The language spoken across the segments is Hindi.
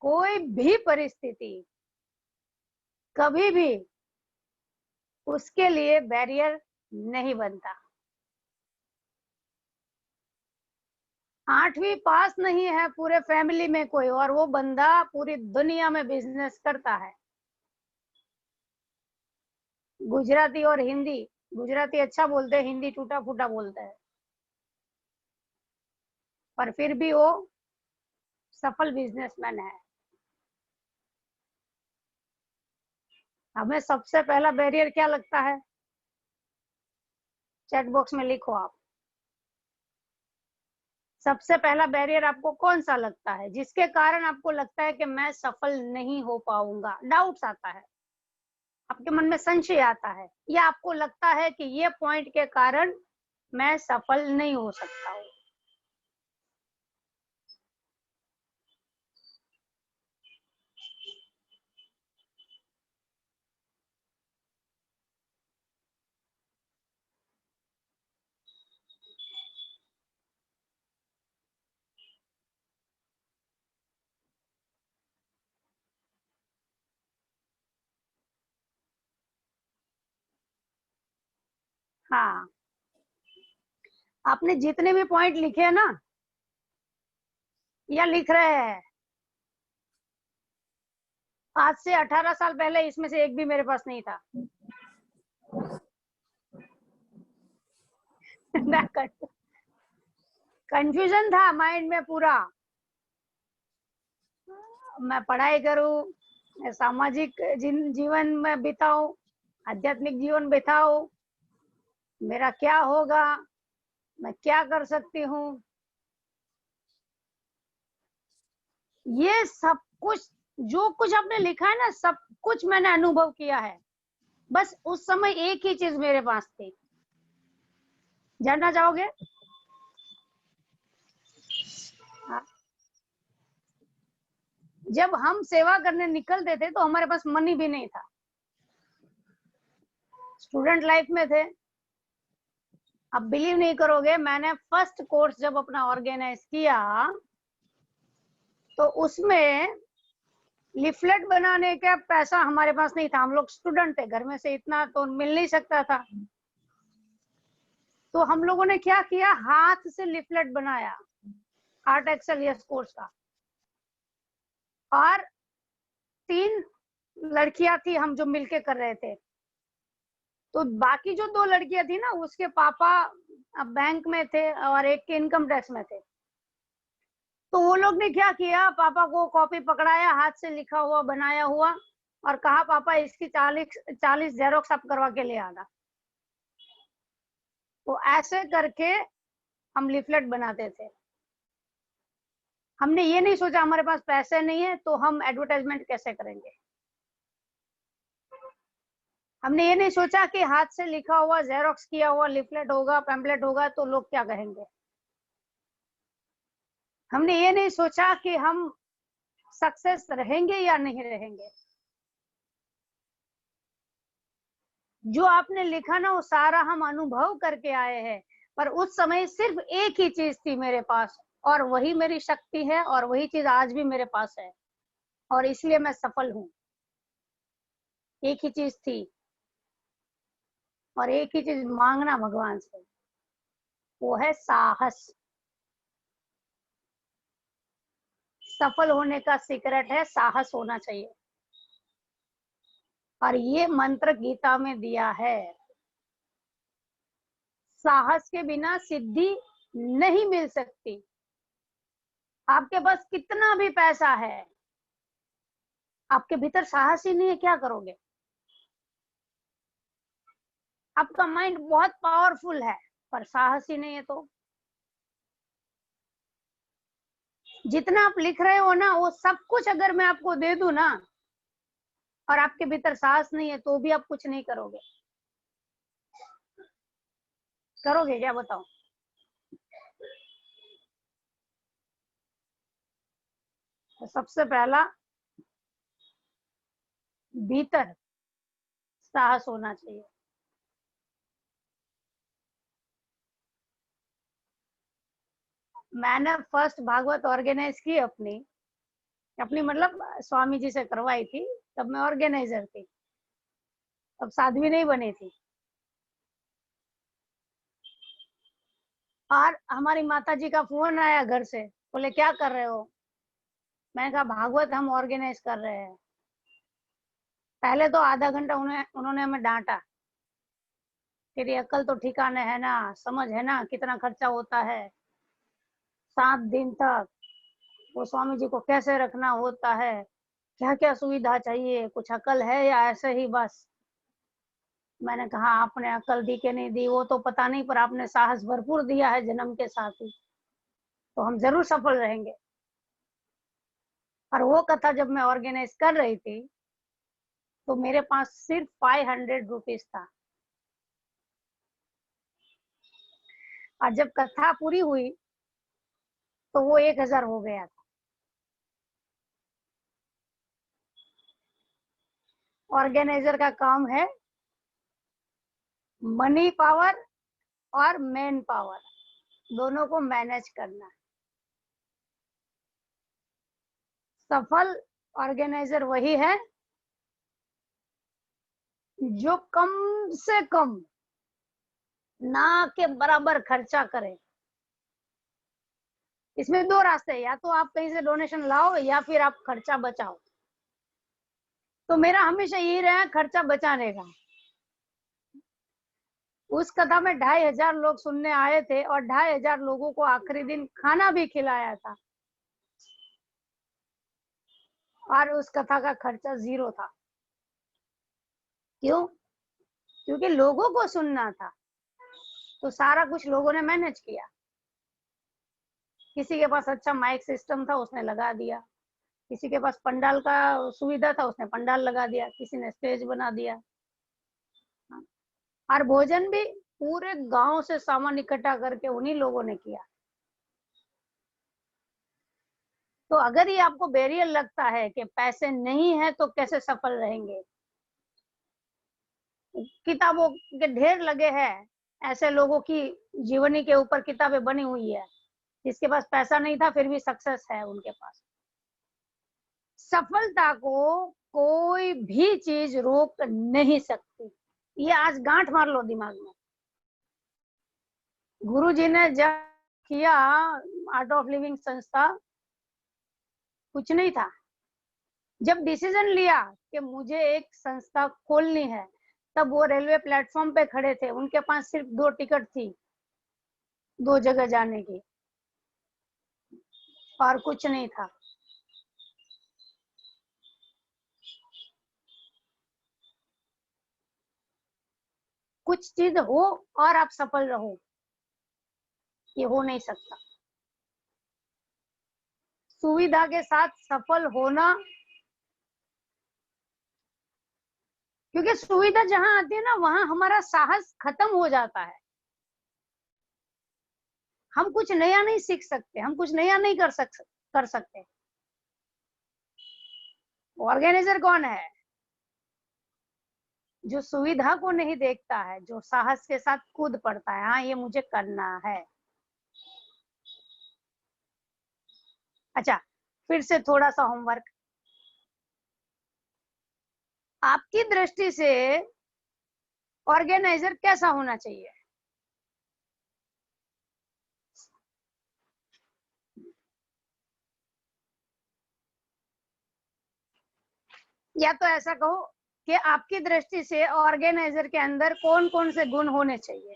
कोई भी परिस्थिति कभी भी उसके लिए बैरियर नहीं बनता। 8वीं पास नहीं है पूरे फैमिली में कोई, और वो बंदा पूरी दुनिया में बिजनेस करता है। गुजराती और हिंदी, गुजराती अच्छा बोलते हैं, हिंदी टूटा फूटा बोलते हैं, पर फिर भी वो सफल बिजनेसमैन है। हमें सबसे पहला बैरियर क्या लगता है? चैट बॉक्स में लिखो आप। सबसे पहला बैरियर आपको कौन सा लगता है जिसके कारण आपको लगता है कि मैं सफल नहीं हो पाऊंगा? डाउट्स आता है, आपके मन में संशय आता है, या आपको लगता है कि ये पॉइंट के कारण मैं सफल नहीं हो सकता हूँ। हाँ, आपने जितने भी पॉइंट लिखे हैं ना, या लिख रहे हैं, आज से 18 साल पहले इसमें से एक भी मेरे पास नहीं था। कंफ्यूजन था माइंड में पूरा। मैं पढ़ाई करूं, मैं सामाजिक जीवन में बिताऊं, आध्यात्मिक जीवन बिताऊं, मेरा क्या होगा, मैं क्या कर सकती हूँ, ये सब कुछ जो कुछ आपने लिखा है ना, सब कुछ मैंने अनुभव किया है। बस उस समय एक ही चीज मेरे पास थी। जानना चाहोगे? हाँ। जब हम सेवा करने निकलते थे तो हमारे पास मनी भी नहीं था, स्टूडेंट लाइफ में थे। अब बिलीव नहीं करोगे, मैंने फर्स्ट कोर्स जब अपना ऑर्गेनाइज किया तो उसमें लिफलेट बनाने का पैसा हमारे पास नहीं था। हम लोग स्टूडेंट थे, घर में से इतना तो मिल नहीं सकता था। तो हम लोगों ने क्या किया, हाथ से लिफलेट बनाया, आर्ट एक्सेल यस कोर्स का। और 3 लड़कियां थी हम जो मिलके कर रहे थे। तो बाकी जो 2 लड़कियां थी ना, उसके पापा बैंक में थे और एक के इनकम टैक्स में थे। तो वो लोग ने क्या किया, पापा को कॉपी पकड़ाया, हाथ से लिखा हुआ बनाया हुआ, और कहा पापा इसकी 40 जेरोक्स आप करवा के ले आना। तो ऐसे करके हम लिफलेट बनाते थे। हमने ये नहीं सोचा हमारे पास पैसे नहीं है तो हम एडवर्टाइजमेंट कैसे करेंगे। हमने ये नहीं सोचा कि हाथ से लिखा हुआ जेरोक्स किया हुआ लिफलेट होगा, पैम्पलेट होगा तो लोग क्या कहेंगे। हमने ये नहीं सोचा कि हम सक्सेस रहेंगे या नहीं रहेंगे। जो आपने लिखा ना, वो सारा हम अनुभव करके आए हैं। पर उस समय सिर्फ एक ही चीज थी मेरे पास, और वही मेरी शक्ति है, और वही चीज आज भी मेरे पास है, और इसलिए मैं सफल हूँ। एक ही चीज थी, और एक ही चीज मांगना भगवान से, वो है साहस। सफल होने का सीक्रेट है साहस होना चाहिए, और ये मंत्र गीता में दिया है। साहस के बिना सिद्धि नहीं मिल सकती। आपके पास कितना भी पैसा है, आपके भीतर साहस ही नहीं है, क्या करोगे? आपका माइंड बहुत पावरफुल है, पर साहस ही नहीं है तो जितना आप लिख रहे हो ना, वो सब कुछ अगर मैं आपको दे दूं ना, और आपके भीतर साहस नहीं है, तो भी आप कुछ नहीं करोगे। करोगे क्या, बताओ? तो सबसे पहला भीतर साहस होना चाहिए। मैंने फर्स्ट भागवत ऑर्गेनाइज की अपनी, अपनी मतलब स्वामी जी से करवाई थी, तब मैं ऑर्गेनाइजर थी, तब साध्वी नहीं बनी थी। और हमारी माता जी का फोन आया घर से, बोले क्या कर रहे हो? मैंने कहा भागवत हम ऑर्गेनाइज कर रहे हैं। पहले तो आधा घंटा उन्होंने हमें डांटा, तेरी अक्ल तो ठिकाने है ना, समझ है ना कितना खर्चा होता है, 7 दिन तक वो स्वामी जी को कैसे रखना होता है, क्या क्या सुविधा चाहिए, कुछ अकल है या ऐसे ही बस। मैंने कहा आपने अकल दी कि नहीं दी वो तो पता नहीं, पर आपने साहस भरपूर दिया है जन्म के साथ ही, तो हम जरूर सफल रहेंगे। और वो कथा जब मैं ऑर्गेनाइज कर रही थी, तो मेरे पास सिर्फ 500 रुपीज था। और जब कथा पूरी हुई तो वो 1000 हो गया था। ऑर्गेनाइजर का काम है मनी पावर और मैन पावर दोनों को मैनेज करना। सफल ऑर्गेनाइजर वही है जो कम से कम ना के बराबर खर्चा करे। इसमें दो रास्ते हैं, या तो आप कहीं से डोनेशन लाओ या फिर आप खर्चा बचाओ। तो मेरा हमेशा यही रहा खर्चा बचाने का। उस कथा में 2500 लोग सुनने आए थे और 2500 लोगों को आखिरी दिन खाना भी खिलाया था, और उस कथा का खर्चा 0 था। क्यों? क्योंकि लोगों को सुनना था, तो सारा कुछ लोगों ने मैनेज किया। किसी के पास अच्छा माइक सिस्टम था, उसने लगा दिया। किसी के पास पंडाल का सुविधा था, उसने पंडाल लगा दिया। किसी ने स्टेज बना दिया। और भोजन भी पूरे गांव से सामान इकट्ठा करके उन्हीं लोगों ने किया। तो अगर ये आपको बैरियर लगता है कि पैसे नहीं है तो कैसे सफल रहेंगे, किताबों के ढेर लगे हैं, ऐसे लोगों की जीवनी के ऊपर किताबें बनी हुई है, जिसके पास पैसा नहीं था फिर भी सक्सेस है उनके पास। सफलता को कोई भी चीज रोक नहीं सकती, ये आज गांठ मार लो दिमाग में। गुरु जी ने जब किया आर्ट ऑफ लिविंग संस्था, कुछ नहीं था। जब डिसीजन लिया कि मुझे एक संस्था खोलनी है, तब वो रेलवे प्लेटफॉर्म पे खड़े थे, उनके पास सिर्फ 2 टिकट थी, 2 जगह जाने की, और कुछ नहीं था। कुछ चीज हो और आप सफल रहो, ये हो नहीं सकता। सुविधा के साथ सफल होना, क्योंकि सुविधा जहां आती है ना वहां हमारा साहस खत्म हो जाता है। हम कुछ नया नहीं सीख सकते, हम कुछ नया नहीं कर सकते। ऑर्गेनाइजर कौन है? जो सुविधा को नहीं देखता है, जो साहस के साथ कूद पड़ता है, हाँ ये मुझे करना है। अच्छा, फिर से थोड़ा सा होमवर्क। आपकी दृष्टि से ऑर्गेनाइजर कैसा होना चाहिए? या तो ऐसा कहो कि आपकी दृष्टि से ऑर्गेनाइजर के अंदर कौन कौन से गुण होने चाहिए?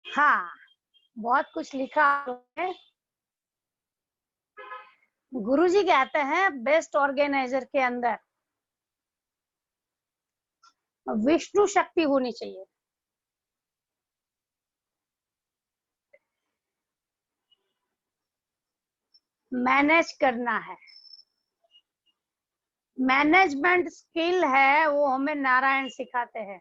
हाँ, बहुत कुछ लिखा है। गुरुजी कहते हैं बेस्ट ऑर्गेनाइजर के अंदर विष्णु शक्ति होनी चाहिए। मैनेज करना है, मैनेजमेंट स्किल है, वो हमें नारायण सिखाते हैं।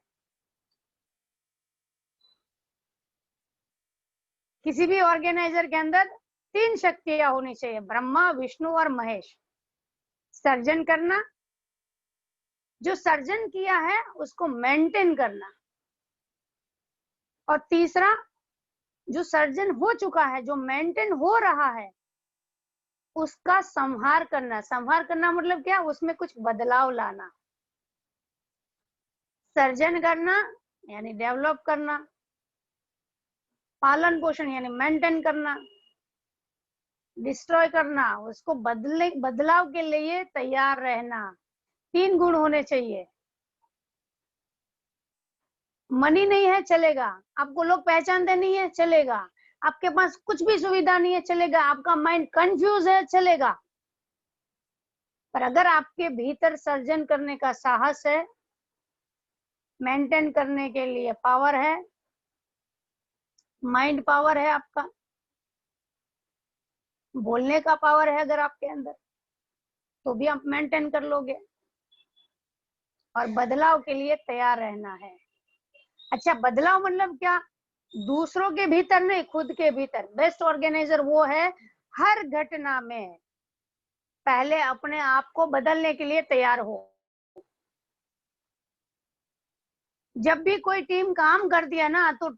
किसी भी ऑर्गेनाइजर के अंदर 3 शक्तियां होनी चाहिए, ब्रह्मा, विष्णु और महेश। सर्जन करना, जो सर्जन किया है उसको मेंटेन करना, और तीसरा जो सर्जन हो चुका है, जो मेंटेन हो रहा है, उसका संहार करना। संहार करना मतलब क्या, उसमें कुछ बदलाव लाना। सर्जन करना यानी डेवलप करना, पालन पोषण यानी मेंटेन करना, डिस्ट्रॉय करना, उसको बदलाव के लिए तैयार रहना। 3 गुण होने चाहिए। मनी नहीं है चलेगा, आपको लोग पहचानते नहीं है चलेगा, आपके पास कुछ भी सुविधा नहीं है चलेगा, आपका माइंड कंफ्यूज है चलेगा, पर अगर आपके भीतर सर्जन करने का साहस है, मेंटेन करने के लिए पावर है, माइंड पावर है, आपका बोलने का पावर है अगर आपके अंदर, तो भी आप मेंटेन कर लोगे। और बदलाव के लिए तैयार रहना है। अच्छा, बदलाव मतलब क्या, दूसरों के भीतर नहीं, खुद के भीतर। बेस्ट ऑर्गेनाइजर वो है हर घटना में पहले अपने आप को बदलने के लिए तैयार हो। जब भी कोई टीम काम करती है ना, तो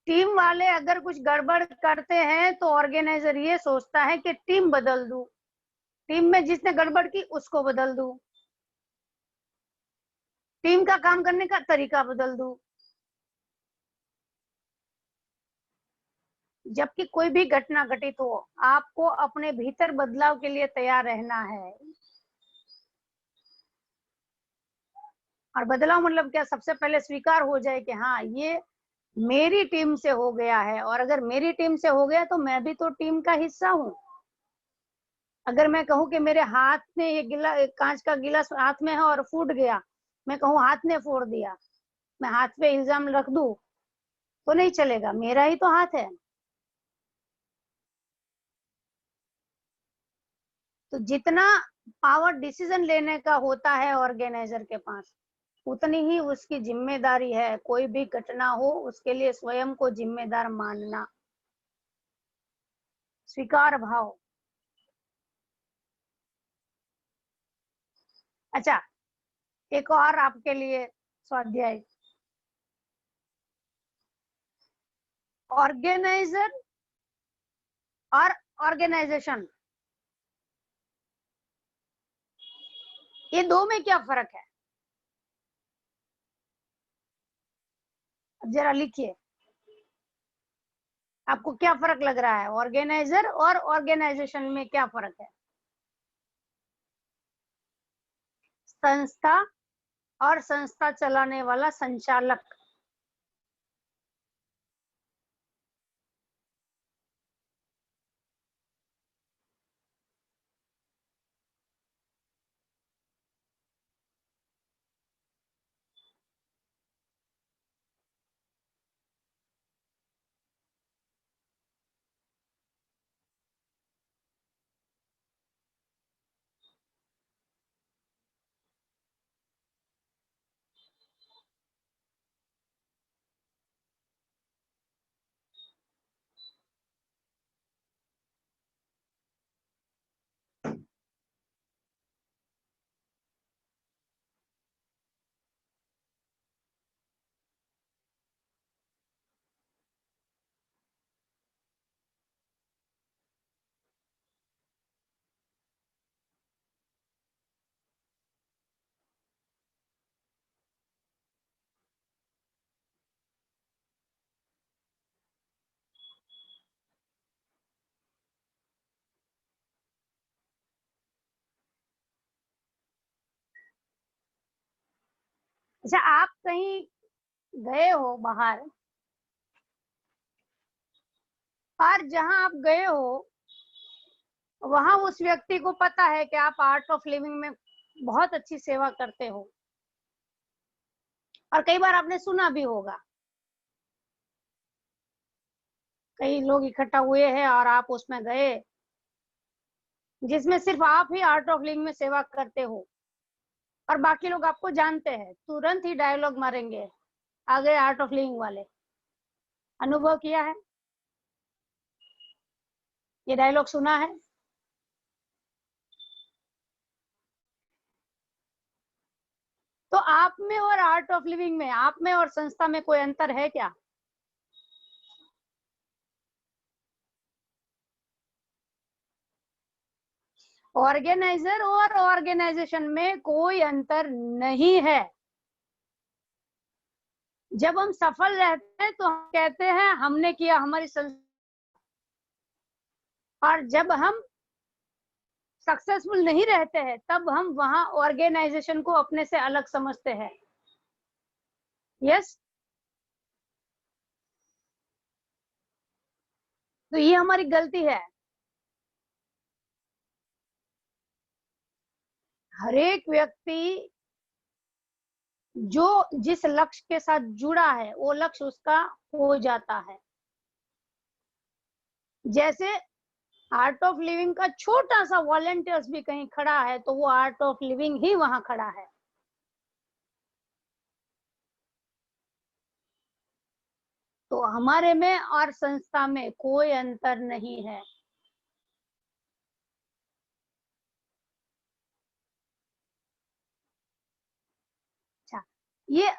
टीम वाले अगर कुछ गड़बड़ करते हैं तो ऑर्गेनाइजर ये सोचता है कि टीम बदल दूं, टीम में जिसने गड़बड़ की उसको बदल दूं, टीम का काम करने का तरीका बदल दूं। जबकि कोई भी घटना घटित हो, आपको अपने भीतर बदलाव के लिए तैयार रहना है। और बदलाव मतलब क्या, सबसे पहले स्वीकार हो जाए कि हाँ, ये मेरी टीम से हो गया है, और अगर मेरी टीम से हो गया तो मैं भी तो टीम का हिस्सा हूँ। अगर मैं कहूँ कि मेरे हाथ में ये कांच का गिलास हाथ में है और फूट गया, मैं कहूँ हाथ ने फोड़ दिया, मैं हाथ पे इल्जाम रख दूं, तो नहीं चलेगा, मेरा ही तो हाथ है। तो जितना पावर डिसीजन लेने का होता है ऑर्गेनाइजर के पास, उतनी ही उसकी जिम्मेदारी है। कोई भी घटना हो उसके लिए स्वयं को जिम्मेदार मानना, स्वीकार भाव। अच्छा, एक और आपके लिए स्वाध्याय, ऑर्गेनाइजर और ऑर्गेनाइजेशन, ये दो में क्या फर्क है, अब जरा लिखिए। आपको क्या फर्क लग रहा है, ऑर्गेनाइजर और ऑर्गेनाइजेशन में क्या फर्क है? संस्था और संस्था चलाने वाला संचालक। अच्छा, आप कहीं गए हो बाहर, और जहां आप गए हो वहां उस व्यक्ति को पता है कि आप आर्ट ऑफ लिविंग में बहुत अच्छी सेवा करते हो, और कई बार आपने सुना भी होगा, कई लोग इकट्ठा हुए हैं और आप उसमें गए जिसमें सिर्फ आप ही आर्ट ऑफ लिविंग में सेवा करते हो और बाकी लोग आपको जानते हैं, तुरंत ही डायलॉग मारेंगे, आ गए आर्ट ऑफ लिविंग वाले। अनुभव किया है, ये डायलॉग सुना है। तो आप में और आर्ट ऑफ लिविंग में, आप में और संस्था में कोई अंतर है क्या? ऑर्गेनाइजर और ऑर्गेनाइजेशन में कोई अंतर नहीं है। जब हम सफल रहते हैं तो हम कहते हैं हमने किया, हमारी संस्था। और जब हम सक्सेसफुल नहीं रहते हैं तब हम वहां ऑर्गेनाइजेशन को अपने से अलग समझते हैं। यस, तो ये हमारी गलती है। हर एक व्यक्ति जो जिस लक्ष्य के साथ जुड़ा है वो लक्ष्य उसका हो जाता है। जैसे आर्ट ऑफ लिविंग का छोटा सा वॉलंटियर्स भी कहीं खड़ा है तो वो आर्ट ऑफ लिविंग ही वहां खड़ा है। तो हमारे में और संस्था में कोई अंतर नहीं है। अच्छा, ये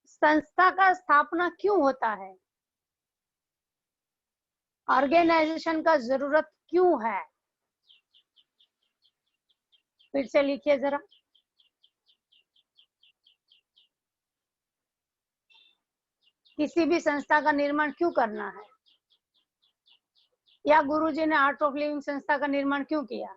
संस्था का स्थापना क्यों होता है, ऑर्गेनाइजेशन का जरूरत क्यों है? फिर से लिखिए जरा। किसी भी संस्था का निर्माण क्यों करना है, या गुरुजी ने आर्ट ऑफ लिविंग संस्था का निर्माण क्यों किया?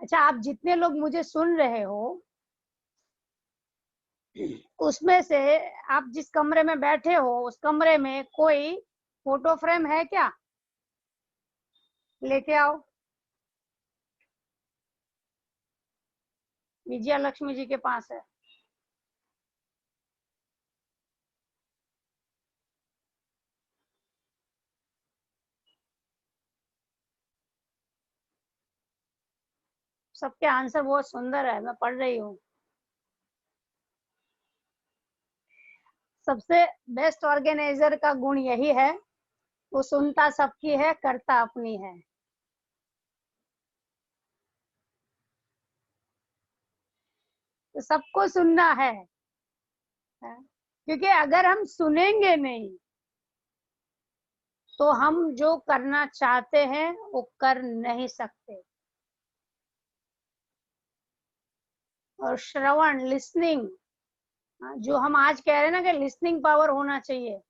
अच्छा, आप जितने लोग मुझे सुन रहे हो उसमें से आप जिस कमरे में बैठे हो उस कमरे में कोई फोटो फ्रेम है क्या? लेके आओ। विजया लक्ष्मी जी के पास है। सबके आंसर बहुत सुंदर है, मैं पढ़ रही हूँ। सबसे बेस्ट ऑर्गेनाइजर का गुण यही है, वो सुनता सबकी है, करता अपनी है। तो सबको सुनना है, क्योंकि अगर हम सुनेंगे नहीं तो हम जो करना चाहते हैं वो कर नहीं सकते। और श्रवण, लिसनिंग, जो हम आज कह रहे हैं ना कि लिसनिंग पावर होना चाहिए,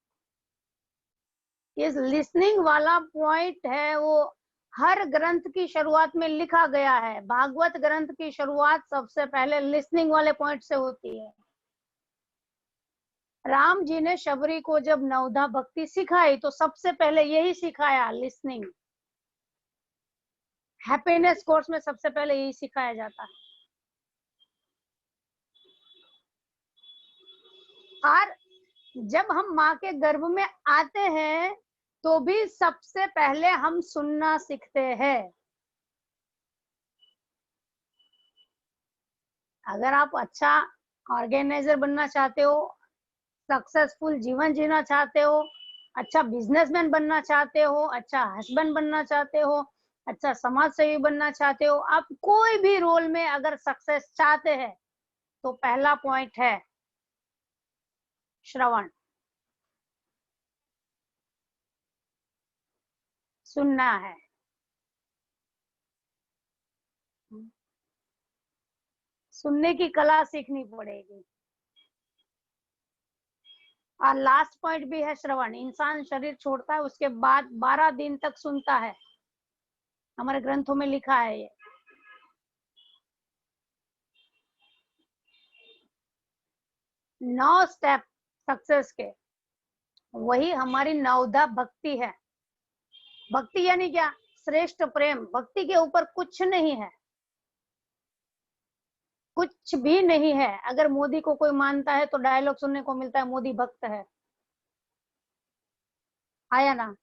इस लिसनिंग वाला पॉइंट है वो हर ग्रंथ की शुरुआत में लिखा गया है। भागवत ग्रंथ की शुरुआत सबसे पहले लिसनिंग वाले पॉइंट से होती है। राम जी ने शबरी को जब नवधा भक्ति सिखाई तो सबसे पहले यही सिखाया, लिसनिंग। हैप्पीनेस कोर्स में सबसे पहले यही सिखाया जाता है। और जब हम माँ के गर्भ में आते हैं तो भी सबसे पहले हम सुनना सीखते हैं। अगर आप अच्छा ऑर्गेनाइजर बनना चाहते हो, सक्सेसफुल जीवन जीना चाहते हो, अच्छा बिजनेसमैन बनना चाहते हो, अच्छा हस्बैंड बनना चाहते हो, अच्छा, समाज सेवी बनना चाहते हो आप, कोई भी रोल में अगर सक्सेस चाहते हैं तो पहला पॉइंट है श्रवण, सुनना है। सुनने की कला सीखनी पड़ेगी। और लास्ट पॉइंट भी है श्रवण। इंसान शरीर छोड़ता है उसके बाद 12 दिन तक सुनता है, हमारे ग्रंथों में लिखा है ये। 9 स्टेप सक्सेस के, वही हमारी नवधा भक्ति है। भक्ति यानी क्या? श्रेष्ठ प्रेम। भक्ति के ऊपर कुछ नहीं है, कुछ भी नहीं है। अगर मोदी को कोई मानता है तो डायलॉग सुनने को मिलता है मोदी भक्त है, आया ना?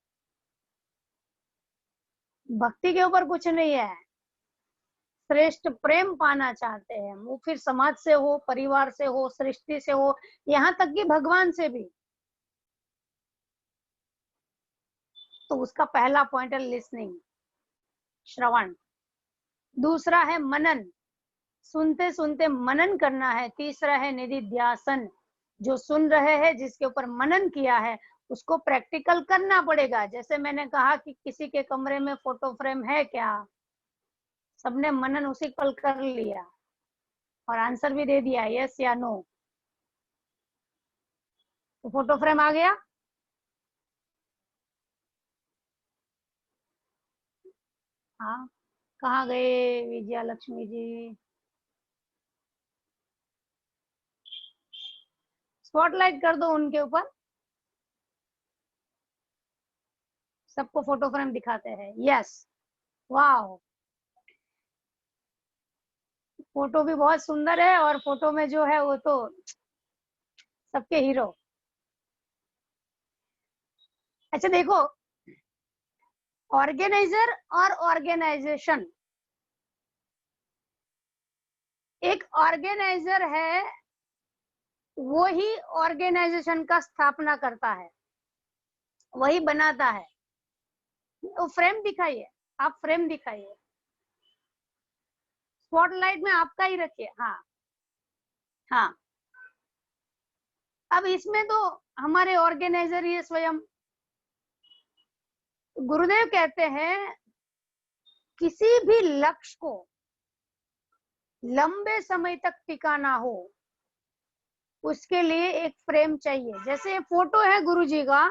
भक्ति के ऊपर कुछ नहीं है। श्रेष्ठ प्रेम पाना चाहते हैं वो, फिर समाज से हो, परिवार से हो, सृष्टि से हो, यहाँ तक कि भगवान से भी। तो उसका पहला पॉइंट है लिसनिंग, श्रवण। दूसरा है मनन, सुनते सुनते मनन करना है। तीसरा है निधिध्यासन, जो सुन रहे हैं जिसके ऊपर मनन किया है उसको प्रैक्टिकल करना पड़ेगा। जैसे मैंने कहा कि किसी के कमरे में फोटो फ्रेम है क्या, सबने मनन उसी पल कर लिया और आंसर भी दे दिया यस या नो, तो फोटो फ्रेम आ गया। हाँ, कहाँ गए विजया लक्ष्मी जी? स्पॉटलाइट कर दो उनके ऊपर, सबको फोटो फ्रेम दिखाते हैं। यस, वाह, फोटो भी बहुत सुंदर है और फोटो में जो है वो तो सबके हीरो। अच्छा देखो, ऑर्गेनाइजर और ऑर्गेनाइजेशन। एक ऑर्गेनाइजर है वो ही ऑर्गेनाइजेशन का स्थापना करता है, वही बनाता है। वो फ्रेम दिखाइए, आप फ्रेम दिखाइए, स्पॉटलाइट में आपका ही रखिए। हाँ हाँ, अब इसमें तो हमारे ऑर्गेनाइजर ये स्वयं। गुरुदेव कहते हैं किसी भी लक्ष्य को लंबे समय तक टिकाना हो उसके लिए एक फ्रेम चाहिए। जैसे ये फोटो है गुरुजी का,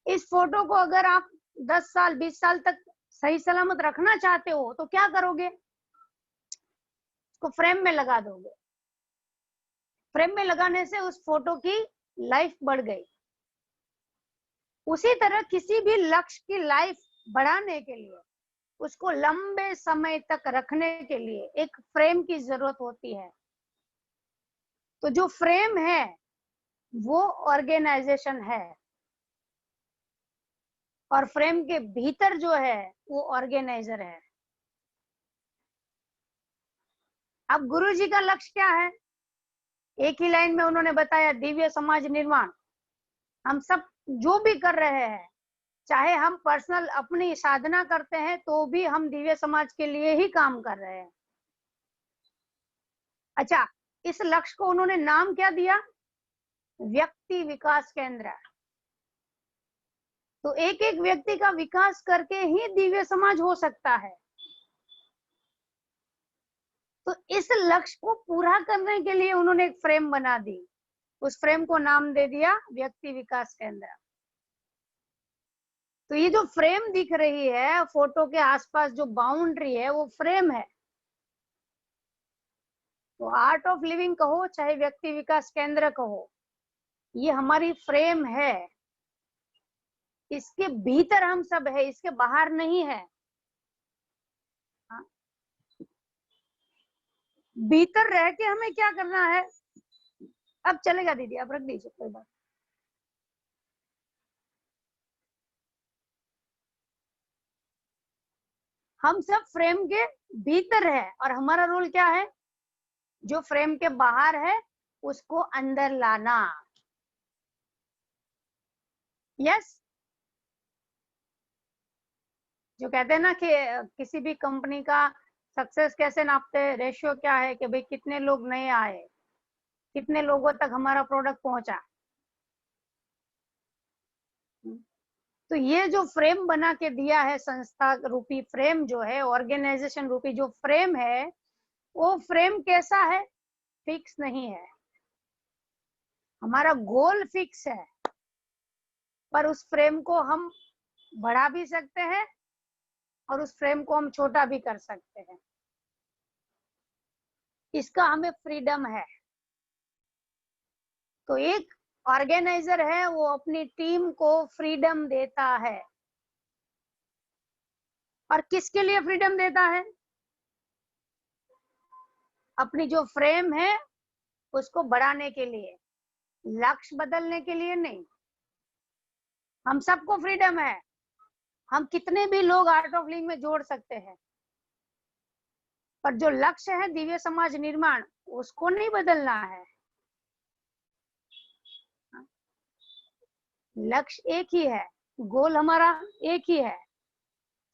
इस फोटो को अगर आप 10 साल 20 साल तक सही सलामत रखना चाहते हो तो क्या करोगे? उसको फ्रेम में लगा दोगे। फ्रेम में लगाने से उस फोटो की लाइफ बढ़ गई। उसी तरह किसी भी लक्ष्य की लाइफ बढ़ाने के लिए, उसको लंबे समय तक रखने के लिए एक फ्रेम की जरूरत होती है। तो जो फ्रेम है वो ऑर्गेनाइजेशन है और फ्रेम के भीतर जो है वो ऑर्गेनाइजर है। अब गुरु जी का लक्ष्य क्या है? एक ही लाइन में उन्होंने बताया, दिव्य समाज निर्माण। हम सब जो भी कर रहे हैं, चाहे हम पर्सनल अपनी साधना करते हैं तो भी हम दिव्य समाज के लिए ही काम कर रहे हैं। अच्छा, इस लक्ष्य को उन्होंने नाम क्या दिया? व्यक्ति विकास केंद्र। तो एक एक व्यक्ति का विकास करके ही दिव्य समाज हो सकता है। तो इस लक्ष्य को पूरा करने के लिए उन्होंने एक फ्रेम बना दी, उस फ्रेम को नाम दे दिया व्यक्ति विकास केंद्र। तो ये जो फ्रेम दिख रही है फोटो के आसपास, जो बाउंड्री है वो फ्रेम है। तो आर्ट ऑफ लिविंग कहो चाहे व्यक्ति विकास केंद्र कहो, ये हमारी फ्रेम है। इसके भीतर हम सब है, इसके बाहर नहीं है। हाँ? भीतर रह के हमें क्या करना है? अब चलेगा दीदी, अब रख दीजिए, कोई बात। हम सब फ्रेम के भीतर है और हमारा रोल क्या है? जो फ्रेम के बाहर है उसको अंदर लाना। यस, जो कहते हैं ना कि किसी भी कंपनी का सक्सेस कैसे नापते हैं, रेशियो क्या है कि भाई कितने लोग नए आए, कितने लोगों तक हमारा प्रोडक्ट पहुंचा। तो ये जो फ्रेम बना के दिया है, संस्था रूपी फ्रेम जो है, ऑर्गेनाइजेशन रूपी जो फ्रेम है, वो फ्रेम कैसा है? फिक्स नहीं है। हमारा गोल फिक्स है, पर उस फ्रेम को हम बढ़ा भी सकते हैं और उस फ्रेम को हम छोटा भी कर सकते हैं। इसका हमें फ्रीडम है। तो एक ऑर्गेनाइजर है, वो अपनी टीम को फ्रीडम देता है। और किसके लिए फ्रीडम देता है? अपनी जो फ्रेम है उसको बढ़ाने के लिए, लक्ष्य बदलने के लिए नहीं। हम सबको फ्रीडम है, हम कितने भी लोग आर्ट ऑफ लिविंग में जोड़ सकते हैं, पर जो लक्ष्य है दिव्य समाज निर्माण, उसको नहीं बदलना है। लक्ष्य एक ही है, गोल हमारा एक ही है।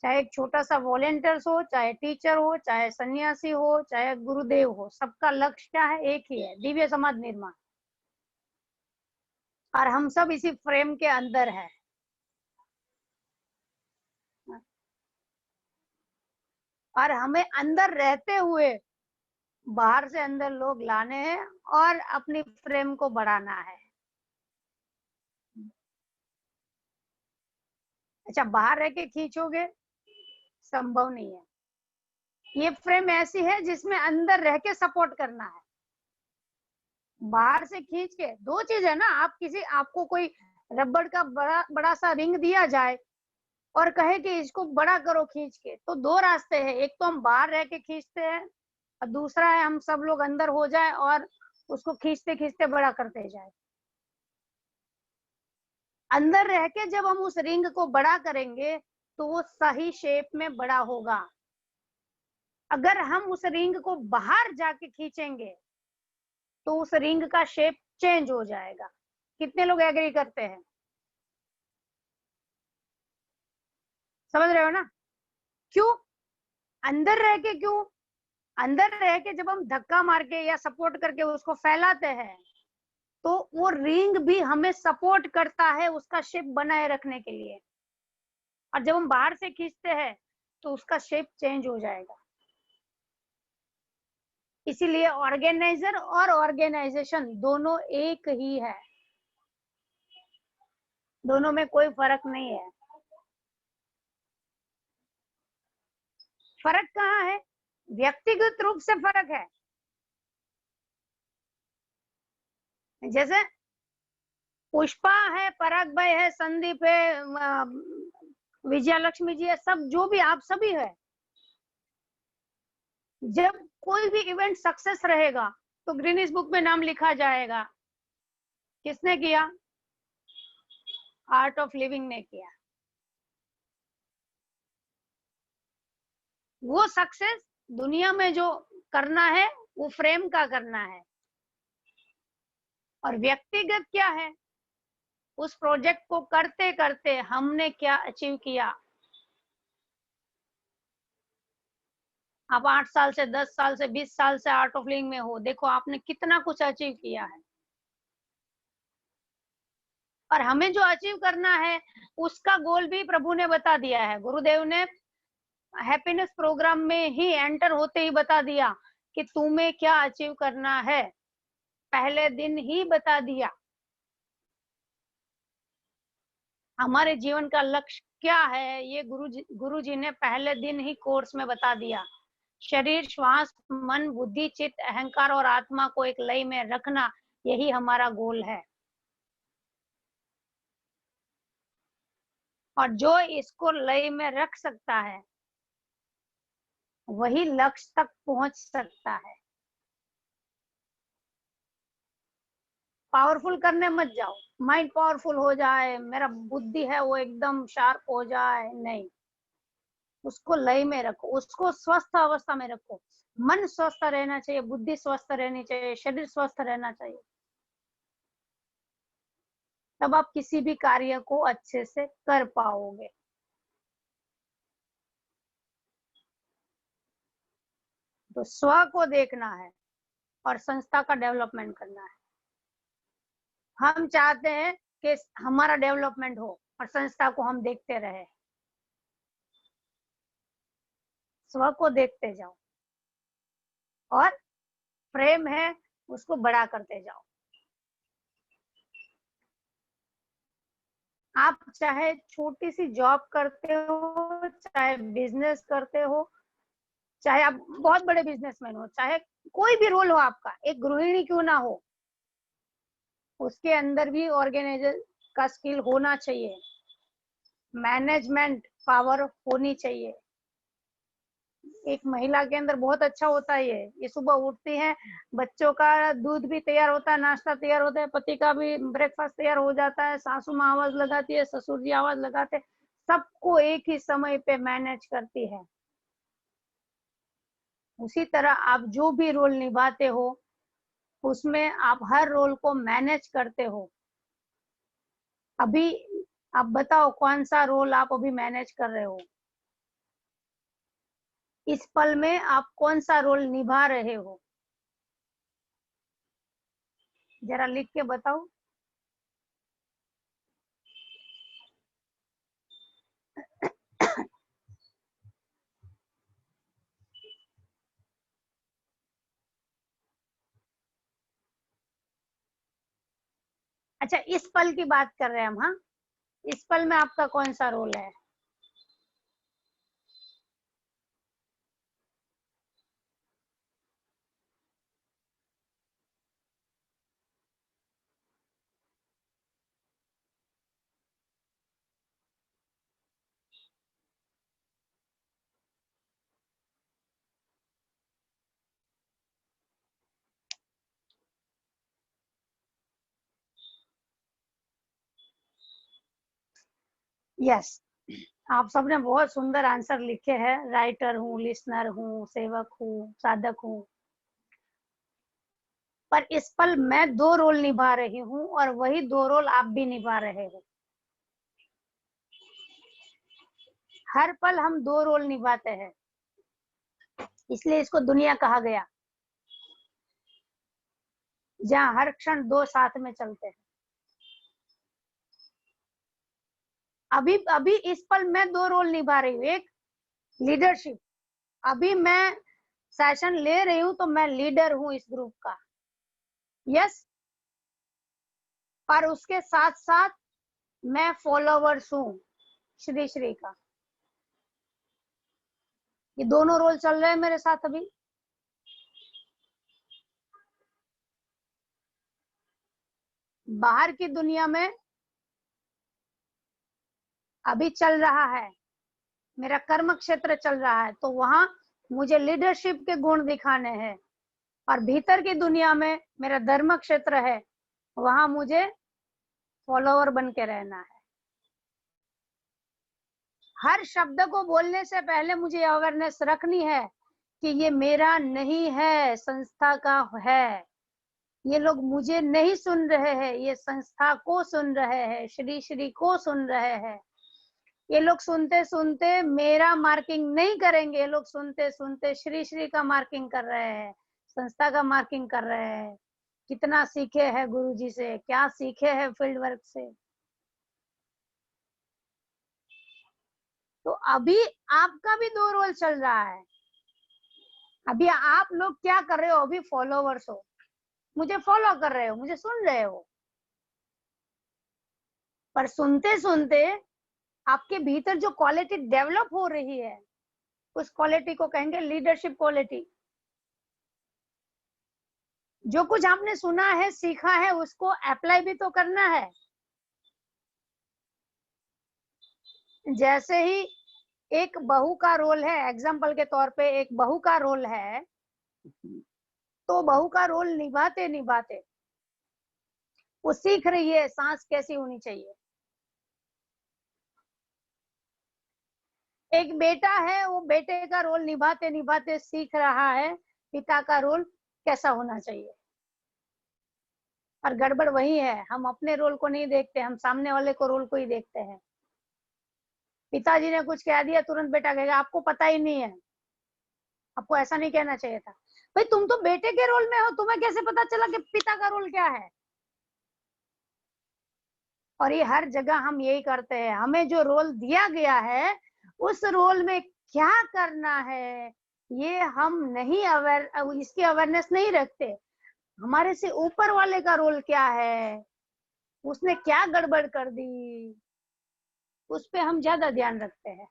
चाहे एक छोटा सा वॉलेंटियर्स हो, चाहे टीचर हो, चाहे सन्यासी हो, चाहे गुरुदेव हो, सबका लक्ष्य क्या है? एक ही है, दिव्य समाज निर्माण। और हम सब इसी फ्रेम के अंदर है। और हमें अंदर रहते हुए बाहर से अंदर लोग लाने हैं और अपनी फ्रेम को बढ़ाना है। अच्छा, बाहर रह के खींचोगे, संभव नहीं है। ये फ्रेम ऐसी है जिसमें अंदर रह के सपोर्ट करना है। बाहर से खींच के दो चीज है ना, आप किसी, आपको कोई रबड़ का बड़ा बड़ा सा रिंग दिया जाए और कहे कि इसको बड़ा करो खींच के, तो दो रास्ते हैं। एक तो हम बाहर रह के खींचते हैं और दूसरा है हम सब लोग अंदर हो जाए और उसको खींचते खींचते बड़ा करते जाए। अंदर रह के जब हम उस रिंग को बड़ा करेंगे तो वो सही शेप में बड़ा होगा। अगर हम उस रिंग को बाहर जाके खींचेंगे तो उस रिंग का शेप चेंज हो जाएगा। कितने लोग एग्री करते हैं? समझ रहे हो ना? क्यों? अंदर रह के क्यों? अंदर रह के जब हम धक्का मार के या सपोर्ट करके उसको फैलाते हैं तो वो रिंग भी हमें सपोर्ट करता है उसका शेप बनाए रखने के लिए। और जब हम बाहर से खींचते हैं तो उसका शेप चेंज हो जाएगा। इसीलिए ऑर्गेनाइजर और ऑर्गेनाइजेशन दोनों एक ही है, दोनों में कोई फर्क नहीं है। फर्क कहाँ है? व्यक्तिगत रूप से फर्क है। जैसे पुष्पा है, पराग भाई है, संदीप है, विजया लक्ष्मी जी है, सब जो भी आप सभी है। जब कोई भी इवेंट सक्सेस रहेगा तो ग्रीनिस बुक में नाम लिखा जाएगा। किसने किया? आर्ट ऑफ लिविंग ने किया। वो सक्सेस दुनिया में जो करना है वो फ्रेम का करना है। और व्यक्तिगत क्या है? उस प्रोजेक्ट को करते करते हमने क्या अचीव किया। आप 8 साल से, 10 साल से, 20 साल से आर्ट ऑफ लिविंग में हो, देखो आपने कितना कुछ अचीव किया है। और हमें जो अचीव करना है उसका गोल भी प्रभु ने बता दिया है। गुरुदेव ने हैप्पीनेस प्रोग्राम में ही एंटर होते ही बता दिया कि तुम्हें क्या अचीव करना है, पहले दिन ही बता दिया। हमारे जीवन का लक्ष्य क्या है ये गुरु जी ने पहले दिन ही कोर्स में बता दिया। शरीर, श्वास, मन, बुद्धि, चित्त, अहंकार और आत्मा को एक लय में रखना, यही हमारा गोल है। और जो इसको लय में रख सकता है वही लक्ष्य तक पहुंच सकता है। पावरफुल करने मत जाओ, माइंड पावरफुल हो जाए, मेरा बुद्धि है वो एकदम शार्प हो जाए, नहीं। उसको लय में रखो, उसको स्वस्थ अवस्था में रखो। मन स्वस्थ रहना चाहिए, बुद्धि स्वस्थ रहनी चाहिए, शरीर स्वस्थ रहना चाहिए। तब आप किसी भी कार्य को अच्छे से कर पाओगे। तो स्व को देखना है और संस्था का डेवलपमेंट करना है। हम चाहते हैं कि हमारा डेवलपमेंट हो और संस्था को हम देखते रहे। स्व को देखते जाओ और प्रेम है उसको बड़ा करते जाओ। आप चाहे छोटी सी जॉब करते हो, चाहे बिजनेस करते हो, चाहे आप बहुत बड़े बिजनेसमैन हो, चाहे कोई भी रोल हो आपका, एक गृहिणी क्यों ना हो, उसके अंदर भी ऑर्गेनाइजर का स्किल होना चाहिए, मैनेजमेंट पावर होनी चाहिए। एक महिला के अंदर बहुत अच्छा होता है ये सुबह उठती है, बच्चों का दूध भी तैयार होता है, नाश्ता तैयार होता है, पति का भी ब्रेकफास्ट तैयार हो जाता है, सासू माँ आवाज लगाती है, ससुर जी आवाज लगाते, सबको एक ही समय पे मैनेज करती है। उसी तरह आप जो भी रोल निभाते हो उसमें आप हर रोल को मैनेज करते हो। अभी आप बताओ कौन सा रोल आप अभी मैनेज कर रहे हो, इस पल में आप कौन सा रोल निभा रहे हो, जरा लिख के बताओ। अच्छा, इस पल की बात कर रहे हैं हम। हाँ, इस पल में आपका कौन सा रोल है? यस, आप सबने बहुत सुंदर आंसर लिखे हैं। राइटर हूँ, लिसनर हूँ, सेवक हूँ, साधक हूँ। पर इस पल मैं दो रोल निभा रही हूँ और वही दो रोल आप भी निभा रहे हो। हर पल हम दो रोल निभाते हैं, इसलिए इसको दुनिया कहा गया, जहाँ हर क्षण दो साथ में चलते हैं। अभी अभी इस पल मैं दो रोल निभा रही हूँ। एक लीडरशिप, अभी मैं सेशन ले रही हूँ तो मैं लीडर हूँ इस ग्रुप का। यस, और उसके साथ साथ मैं फॉलोवर्स हूँ श्री श्री का। ये दोनों रोल चल रहे हैं मेरे साथ अभी। बाहर की दुनिया में अभी चल रहा है, मेरा कर्म क्षेत्र चल रहा है, तो वहां मुझे लीडरशिप के गुण दिखाने हैं। और भीतर की दुनिया में मेरा धर्म क्षेत्र है, वहां मुझे फॉलोवर बन के रहना है। हर शब्द को बोलने से पहले मुझे अवेयरनेस रखनी है कि ये मेरा नहीं है, संस्था का है। ये लोग मुझे नहीं सुन रहे हैं, ये संस्था को सुन रहे हैं, श्री श्री को सुन रहे हैं। ये लोग सुनते सुनते मेरा मार्किंग नहीं करेंगे, ये लोग सुनते सुनते श्री श्री का मार्किंग कर रहे हैं, संस्था का मार्किंग कर रहे हैं। कितना सीखे हैं गुरुजी से, क्या सीखे हैं फील्ड वर्क से। तो अभी आपका भी दो रोल चल रहा है। अभी आप लोग क्या कर रहे हो? अभी फॉलोवर्स हो, मुझे फॉलो कर रहे हो, मुझे सुन रहे हो। पर सुनते सुनते आपके भीतर जो क्वालिटी डेवलप हो रही है, उस क्वालिटी को कहेंगे लीडरशिप क्वालिटी। जो कुछ आपने सुना है, सीखा है, उसको अप्लाई भी तो करना है। जैसे ही एक बहू का रोल है, एग्जाम्पल के तौर पे एक बहू का रोल है, तो बहू का रोल निभाते निभाते वो सीख रही है सांस कैसी होनी चाहिए। एक बेटा है, वो बेटे का रोल निभाते निभाते सीख रहा है पिता का रोल कैसा होना चाहिए। और गड़बड़ वही है, हम अपने रोल को नहीं देखते, हम सामने वाले को रोल को ही देखते हैं। पिताजी ने कुछ कह दिया, तुरंत बेटा कहेगा आपको पता ही नहीं है। आपको ऐसा नहीं कहना चाहिए था। भाई तुम तो बेटे के रोल में हो, तुम्हें कैसे पता चला कि पिता का रोल क्या है? और ये हर जगह हम यही करते हैं, हमें जो रोल दिया गया है उस रोल में क्या करना है ये हम नहीं अवेयर, इसकी अवेयरनेस नहीं रखते। हमारे से ऊपर वाले का रोल क्या है, उसने क्या गड़बड़ कर दी, उस पे हम ज्यादा ध्यान रखते हैं।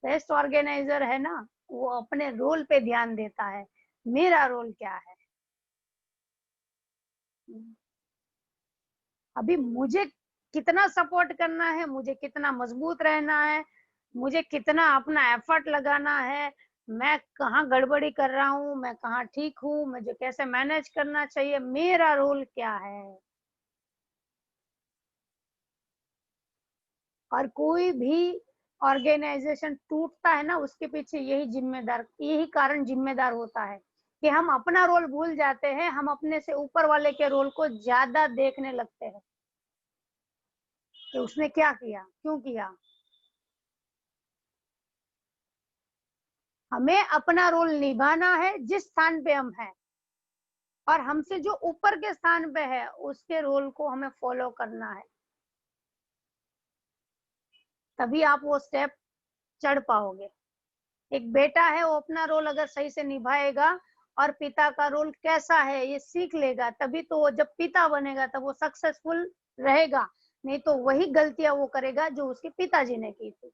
बेस्ट ऑर्गेनाइजर है ना, वो अपने रोल पे ध्यान देता है, मेरा रोल क्या है, अभी मुझे कितना सपोर्ट करना है, मुझे कितना मजबूत रहना है, मुझे कितना अपना एफर्ट लगाना है, मैं कहाँ गड़बड़ी कर रहा हूँ, मैं कहाँ ठीक हूँ, मुझे कैसे मैनेज करना चाहिए, मेरा रोल क्या है। और कोई भी ऑर्गेनाइजेशन टूटता है ना, उसके पीछे यही कारण जिम्मेदार होता है कि हम अपना रोल भूल जाते हैं, हम अपने से ऊपर वाले के रोल को ज्यादा देखने लगते हैं कि उसने क्या किया, क्यों किया। हमें अपना रोल निभाना है जिस स्थान पे हम हैं, और हमसे जो ऊपर के स्थान पे है उसके रोल को हमें फॉलो करना है, तभी आप वो स्टेप चढ़ पाओगे। एक बेटा है, वो अपना रोल अगर सही से निभाएगा और पिता का रोल कैसा है ये सीख लेगा, तभी तो वो जब पिता बनेगा तब वो सक्सेसफुल रहेगा, नहीं तो वही गलतियां वो करेगा जो उसके पिताजी ने की थी।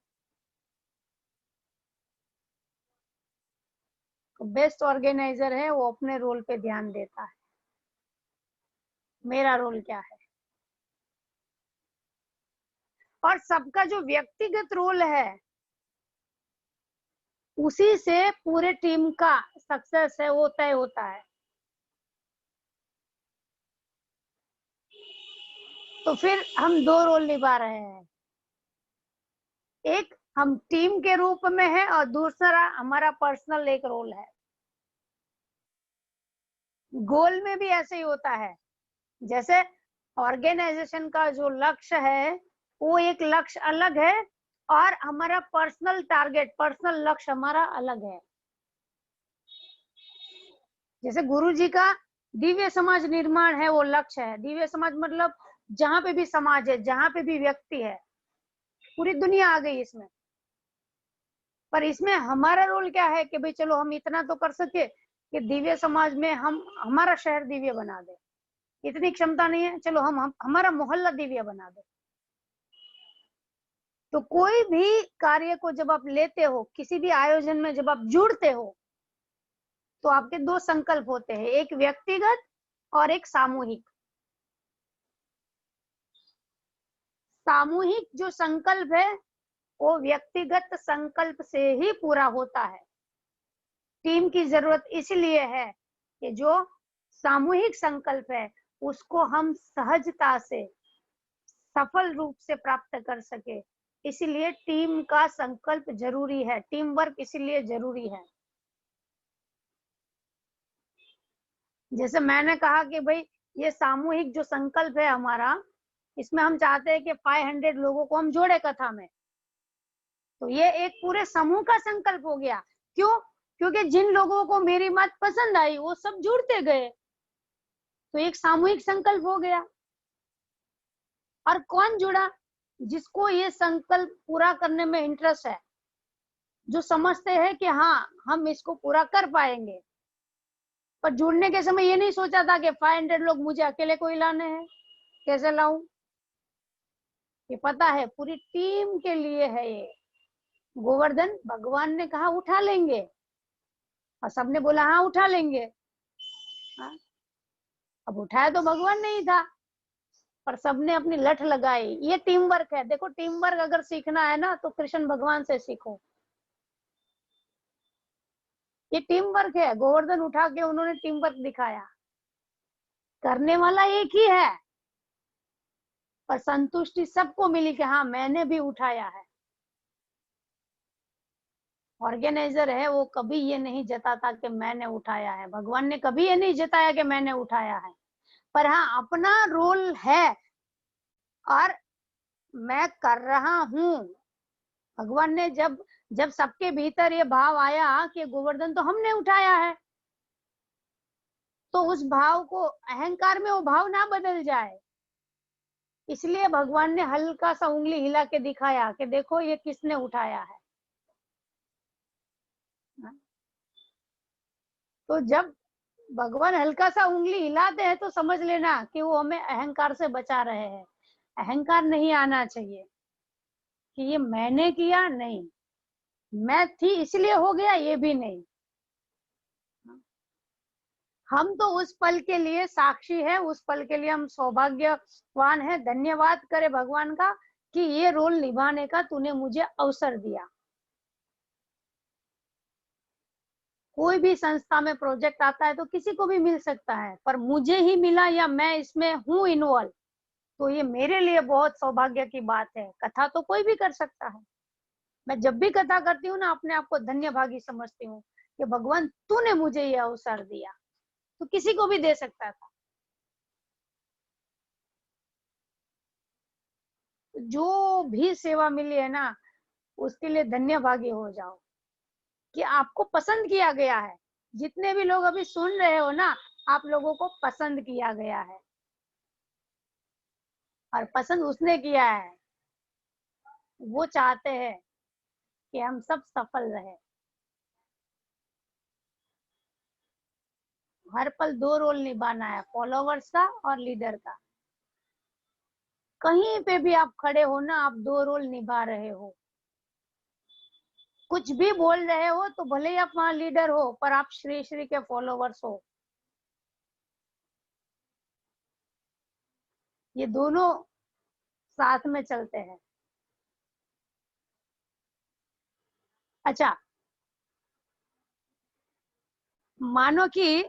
तो बेस्ट ऑर्गेनाइजर है वो अपने रोल पे ध्यान देता है, मेरा रोल क्या है। और सबका जो व्यक्तिगत रोल है उसी से पूरे टीम का सक्सेस है वो तय होता है। तो फिर हम दो रोल निभा रहे हैं, एक हम टीम के रूप में है और दूसरा हमारा पर्सनल एक रोल है। गोल में भी ऐसे ही होता है, जैसे ऑर्गेनाइजेशन का जो लक्ष्य है वो एक लक्ष्य अलग है और हमारा पर्सनल टारगेट, पर्सनल लक्ष्य हमारा अलग है। जैसे गुरु जी का दिव्य समाज निर्माण है, वो लक्ष्य है। दिव्य समाज मतलब जहां पे भी समाज है, जहां पे भी व्यक्ति है, पूरी दुनिया आ गई इसमें। पर इसमें हमारा रोल क्या है कि भाई चलो हम इतना तो कर सके कि दिव्य समाज में हम हमारा शहर दिव्य बना दे। इतनी क्षमता नहीं है, चलो हम हमारा मोहल्ला दिव्य बना दे। तो कोई भी कार्य को जब आप लेते हो, किसी भी आयोजन में जब आप जुड़ते हो, तो आपके दो संकल्प होते हैं, एक व्यक्तिगत और एक सामूहिक। सामूहिक जो संकल्प है वो व्यक्तिगत संकल्प से ही पूरा होता है। टीम की जरूरत इसलिए है कि जो सामूहिक संकल्प है उसको हम सहजता से सफल रूप से प्राप्त कर सके, इसीलिए टीम का संकल्प जरूरी है, टीम वर्क इसीलिए जरूरी है। जैसे मैंने कहा कि भाई ये सामूहिक जो संकल्प है हमारा, इसमें हम चाहते हैं कि 500 लोगों को हम जोड़े कथा में। तो ये एक पूरे समूह का संकल्प हो गया। क्यों? क्योंकि जिन लोगों को मेरी बात पसंद आई वो सब जुड़ते गए, तो एक सामूहिक संकल्प हो गया। और कौन जुड़ा? जिसको ये संकल्प पूरा करने में इंटरेस्ट है, जो समझते हैं कि हाँ हम इसको पूरा कर पाएंगे। पर जुड़ने के समय ये नहीं सोचा था कि 500 लोग मुझे अकेले को ही लाने हैं, कैसे लाऊं। ये पता है पूरी टीम के लिए है ये। गोवर्धन भगवान ने कहा उठा लेंगे, और सबने बोला हाँ उठा लेंगे। हाँ? अब उठाया तो भगवान नहीं था, पर सबने अपनी लठ लगाई। ये टीम वर्क है। देखो टीम वर्क अगर सीखना है ना तो कृष्ण भगवान से सीखो। ये टीम वर्क है, गोवर्धन उठा के उन्होंने टीम वर्क दिखाया। करने वाला एक ही है, पर संतुष्टि सबको मिली कि हाँ मैंने भी उठाया है। ऑर्गेनाइजर है वो कभी ये नहीं जताता कि मैंने उठाया है, भगवान ने कभी ये नहीं जताया कि मैंने उठाया है। पर हाँ अपना रोल है और मैं कर रहा हूं। भगवान ने जब जब सबके भीतर ये भाव आया कि गोवर्धन तो हमने उठाया है, तो उस भाव को, अहंकार में वो भाव ना बदल जाए, इसलिए भगवान ने हल्का सा उंगली हिला के दिखाया कि देखो ये किसने उठाया है। तो जब भगवान हल्का सा उंगली हिलाते हैं तो समझ लेना कि वो हमें अहंकार से बचा रहे हैं। अहंकार नहीं आना चाहिए कि ये मैंने किया, नहीं, मैं थी इसलिए हो गया, ये भी नहीं। हम तो उस पल के लिए साक्षी है, उस पल के लिए हम सौभाग्यवान है। धन्यवाद करे भगवान का कि ये रोल निभाने का तूने मुझे अवसर दिया। कोई भी संस्था में प्रोजेक्ट आता है तो किसी को भी मिल सकता है, पर मुझे ही मिला या मैं इसमें हूं इन्वॉल्व, तो ये मेरे लिए बहुत सौभाग्य की बात है। कथा तो कोई भी कर सकता है। मैं जब भी कथा करती हूँ ना, अपने आप को धन्य भागी समझती हूँ कि भगवान तूने मुझे ये अवसर दिया, तो किसी को भी दे सकता था। जो भी सेवा मिली है ना, उसके लिए धन्य भागी हो जाओ कि आपको पसंद किया गया है। जितने भी लोग अभी सुन रहे हो ना, आप लोगों को पसंद किया गया है, और पसंद उसने किया है, वो चाहते हैं कि हम सब सफल रहे। हर पल दो रोल निभाना है, फॉलोवर्स का और लीडर का। कहीं पे भी आप खड़े हो ना, आप दो रोल निभा रहे हो। कुछ भी बोल रहे हो तो भले ही आप वहां लीडर हो, पर आप श्री श्री के फॉलोवर्स हो। ये दोनों साथ में चलते हैं। अच्छा, मानो कि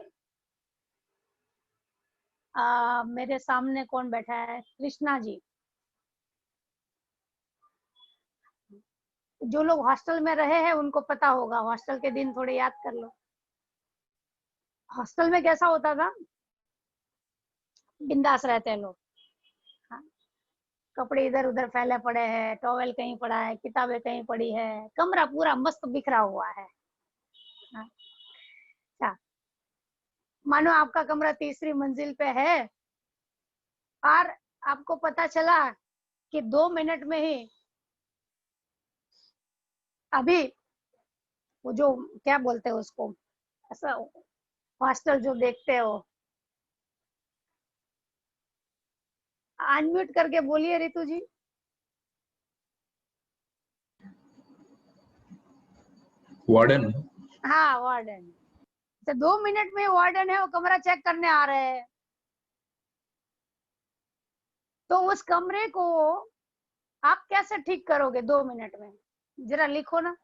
मेरे सामने कौन बैठा है, कृष्णा जी। जो लोग हॉस्टल में रहे हैं उनको पता होगा, हॉस्टल के दिन थोड़े याद कर लो। हॉस्टल में कैसा होता था, बिंदास रहते हैं लोग। हाँ, कपड़े इधर उधर फैले पड़े हैं, टॉवेल कहीं पड़ा है, किताबें कहीं पड़ी है, कमरा पूरा मस्त बिखरा हुआ है। हाँ, अच्छा, मानो आपका कमरा तीसरी मंजिल पे है, और आपको पता चला कि 2 मिनट में ही, अभी वो जो क्या बोलते हैं उसको, ऐसा हॉस्टल जो देखते हो, अनम्यूट करके बोलिए रितु जी। वार्डन। हाँ, वार्डन। तो 2 मिनट में वार्डन है, वो कमरा चेक करने आ रहे हैं, तो उस कमरे को आप कैसे ठीक करोगे 2 मिनट में? जरा लिखो ना।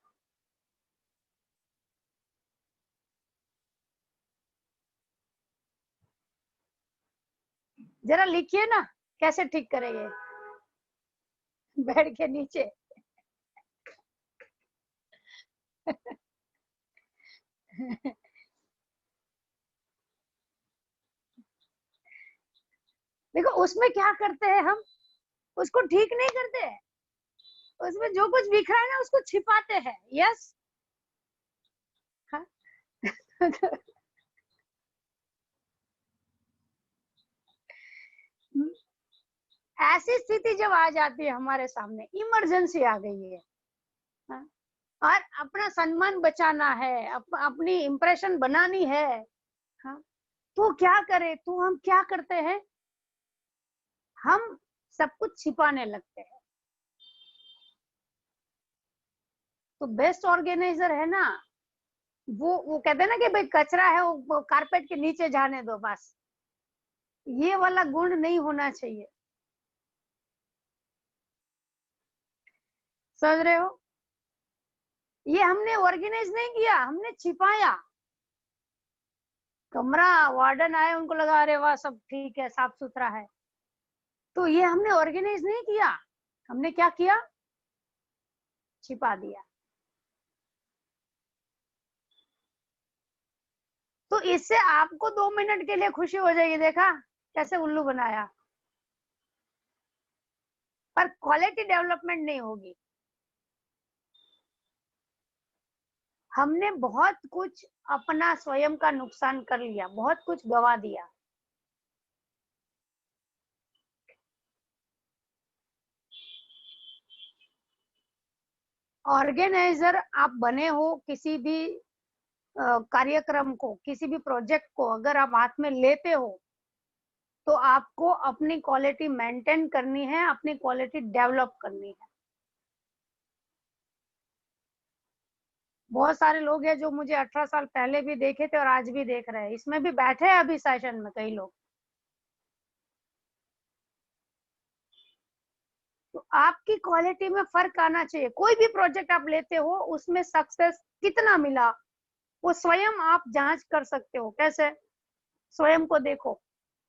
जरा लिखिए ना, कैसे ठीक करेंगे बेड के नीचे। देखो उसमें क्या करते हैं हम, उसको ठीक नहीं करते, उसमें जो कुछ बिखरा है ना उसको छिपाते हैं। यस। हाँ? ऐसी स्थिति जब आ जाती है हमारे सामने, इमरजेंसी आ गई है, हाँ? और अपना सम्मान बचाना है, अपनी इंप्रेशन बनानी है, हाँ? तो क्या करे, तो हम क्या करते हैं, हम सब कुछ छिपाने लगते हैं। तो बेस्ट ऑर्गेनाइजर है ना, वो कहते हैं ना कि भाई कचरा है वो कारपेट के नीचे जाने दो बस। ये वाला गुण नहीं होना चाहिए। समझ रहे हो? ये हमने ऑर्गेनाइज नहीं किया, हमने छिपाया। कमरा, वार्डन आए, उनको लगा अरे वाह सब ठीक है, साफ सुथरा है, तो ये हमने ऑर्गेनाइज नहीं किया, हमने क्या किया, छिपा दिया। तो इससे आपको 2 मिनट के लिए खुशी हो जाएगी, देखा कैसे उल्लू बनाया, पर क्वालिटी डेवलपमेंट नहीं होगी। हमने बहुत कुछ अपना स्वयं का नुकसान कर लिया, बहुत कुछ गवा दिया। ऑर्गेनाइजर आप बने हो किसी भी कार्यक्रम को, किसी भी प्रोजेक्ट को अगर आप हाथ में लेते हो तो आपको अपनी क्वालिटी मेंटेन करनी है, अपनी क्वालिटी डेवलप करनी है। बहुत सारे लोग हैं जो मुझे 18 साल पहले भी देखे थे और आज भी देख रहे हैं, इसमें भी बैठे हैं अभी सेशन में कई लोग। तो आपकी क्वालिटी में फर्क आना चाहिए। कोई भी प्रोजेक्ट आप लेते हो उसमें सक्सेस कितना मिला वो स्वयं आप जांच कर सकते हो। कैसे? स्वयं को देखो।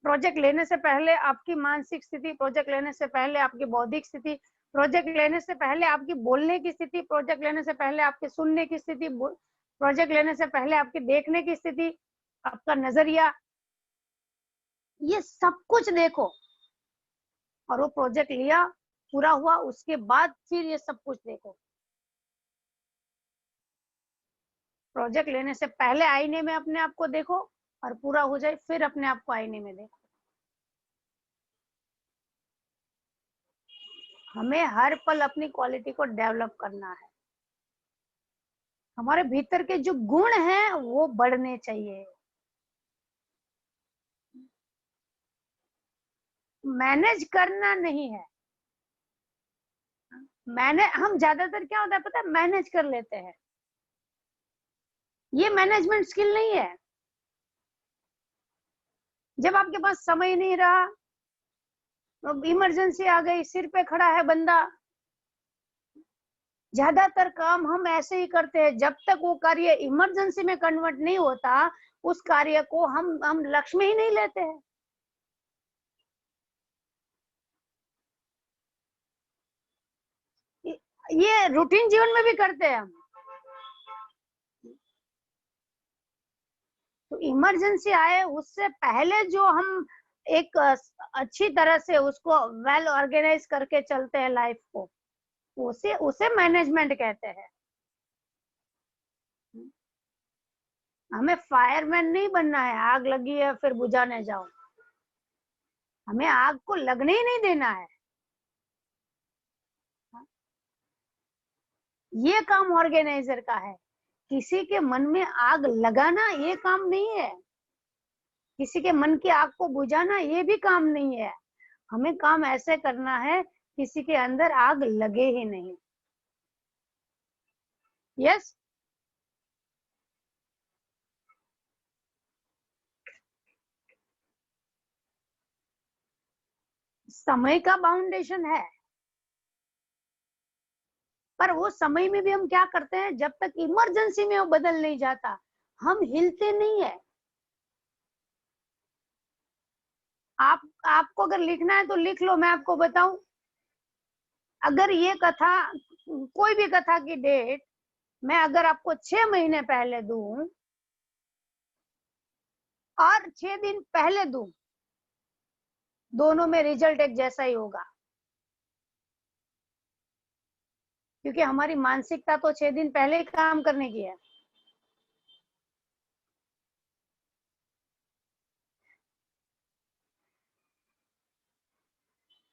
प्रोजेक्ट लेने से पहले आपकी मानसिक स्थिति, प्रोजेक्ट लेने से पहले आपकी बौद्धिक स्थिति, प्रोजेक्ट लेने से पहले आपकी बोलने की स्थिति, प्रोजेक्ट लेने से पहले आपके सुनने की स्थिति, प्रोजेक्ट लेने से पहले आपकी देखने की स्थिति, आपका नजरिया, ये सब कुछ देखो। और वो प्रोजेक्ट लिया, पूरा हुआ, उसके बाद फिर ये सब कुछ देखो। प्रोजेक्ट लेने से पहले आईने में अपने आप को देखो और पूरा हो जाए फिर अपने आप को आईने में देखो। हमें हर पल अपनी क्वालिटी को डेवलप करना है। हमारे भीतर के जो गुण हैं वो बढ़ने चाहिए। मैनेज करना नहीं है। हम ज्यादातर क्या होता है पता है, मैनेज कर लेते हैं। ये मैनेजमेंट स्किल नहीं है। जब आपके पास समय नहीं रहा, इमरजेंसी आ गई, सिर पे खड़ा है बंदा, ज्यादातर काम हम ऐसे ही करते हैं। जब तक वो कार्य इमरजेंसी में कन्वर्ट नहीं होता उस कार्य को हम लक्ष्य में ही नहीं लेते हैं। ये रूटीन जीवन में भी करते हैं हम। तो इमरजेंसी आए उससे पहले जो हम एक अच्छी तरह से उसको वेल ऑर्गेनाइज करके चलते हैं लाइफ को, उसे उसे मैनेजमेंट कहते हैं। हमें फायरमैन नहीं बनना है, आग लगी है फिर बुझाने जाओ। हमें आग को लगने ही नहीं देना है। ये काम ऑर्गेनाइजर का है। किसी के मन में आग लगाना ये काम नहीं है। किसी के मन की आग को बुझाना ये भी काम नहीं है। हमें काम ऐसे करना है किसी के अंदर आग लगे ही नहीं। यस। समय का बाउंडेशन है, पर वो समय में भी हम क्या करते हैं, जब तक इमरजेंसी में वो बदल नहीं जाता हम हिलते नहीं है। आपको अगर लिखना है तो लिख लो। मैं आपको बताऊं, अगर ये कथा, कोई भी कथा की डेट मैं अगर आपको 6 महीने पहले दूं और 6 दिन पहले दूं, दोनों में रिजल्ट एक जैसा ही होगा। क्योंकि हमारी मानसिकता तो 6 दिन पहले ही काम करने की है।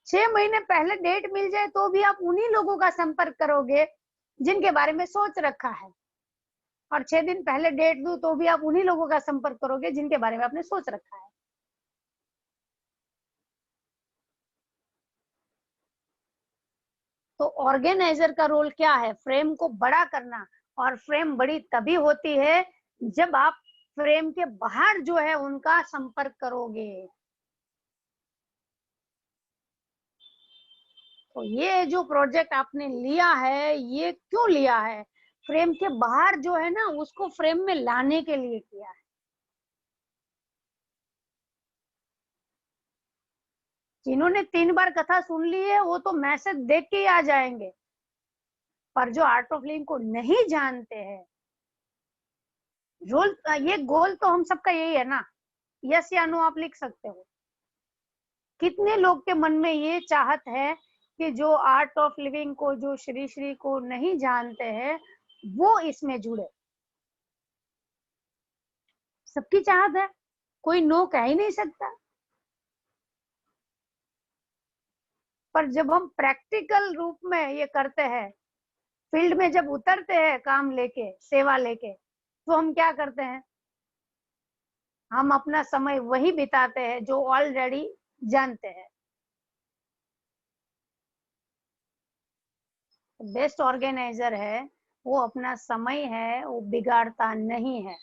छह महीने पहले डेट मिल जाए तो भी आप उन्हीं लोगों का संपर्क करोगे जिनके बारे में सोच रखा है, और 6 दिन पहले डेट दूं तो भी आप उन्हीं लोगों का संपर्क करोगे जिनके बारे में आपने सोच रखा है। तो ऑर्गेनाइजर का रोल क्या है? फ्रेम को बड़ा करना। और फ्रेम बड़ी तभी होती है जब आप फ्रेम के बाहर जो है उनका संपर्क करोगे। तो ये जो प्रोजेक्ट आपने लिया है, ये क्यों लिया है? फ्रेम के बाहर जो है ना उसको फ्रेम में लाने के लिए किया है। जिन्होंने 3 बार कथा सुन ली है वो तो मैसेज देख के ही आ जाएंगे, पर जो आर्ट ऑफ लिविंग को नहीं जानते हैं, रोल, ये गोल तो हम सबका यही है ना। यस या नो आप लिख सकते हो। कितने लोग के मन में ये चाहत है कि जो आर्ट ऑफ लिविंग को, जो श्री श्री को नहीं जानते हैं वो इसमें जुड़े। सबकी चाहत है, कोई नो कह ही नहीं सकता। पर जब हम प्रैक्टिकल रूप में ये करते हैं, फील्ड में जब उतरते हैं काम लेके, सेवा लेके, तो हम क्या करते हैं, हम अपना समय वही बिताते हैं जो ऑलरेडी जानते हैं। बेस्ट ऑर्गेनाइजर है वो अपना समय है वो बिगाड़ता नहीं है।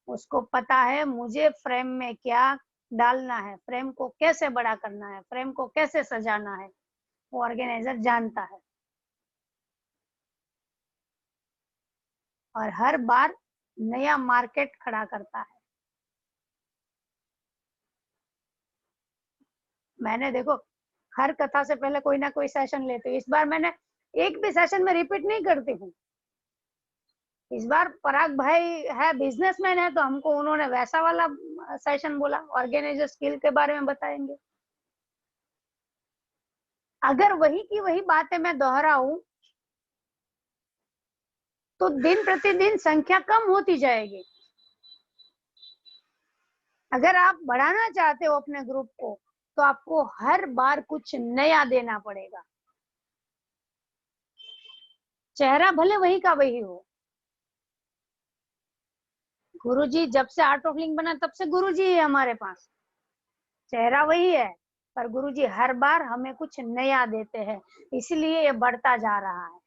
उसको पता है मुझे फ्रेम में क्या डालना है, फ्रेम को कैसे बड़ा करना है, फ्रेम को कैसे सजाना है, वो ऑर्गेनाइजर जानता है। और हर बार नया मार्केट खड़ा करता है। मैंने देखो हर कथा से पहले कोई ना कोई सेशन लेती हूँ। इस बार मैंने एक भी सेशन में रिपीट नहीं करती हूँ। इस बार पराग भाई है, बिजनेसमैन है, तो हमको उन्होंने वैसा वाला सेशन बोला, ऑर्गेनाइजर स्किल के बारे में बताएंगे। अगर वही की वही बातें मैं दोहराऊं तो दिन प्रतिदिन संख्या कम होती जाएगी। अगर आप बढ़ाना चाहते हो अपने ग्रुप को तो आपको हर बार कुछ नया देना पड़ेगा। चेहरा भले वही का वही हो। गुरुजी जब से आर्ट ऑफ लिंक बना तब से गुरुजी है हमारे पास, चेहरा वही है, पर गुरुजी हर बार हमें कुछ नया देते हैं, इसलिए ये बढ़ता जा रहा है।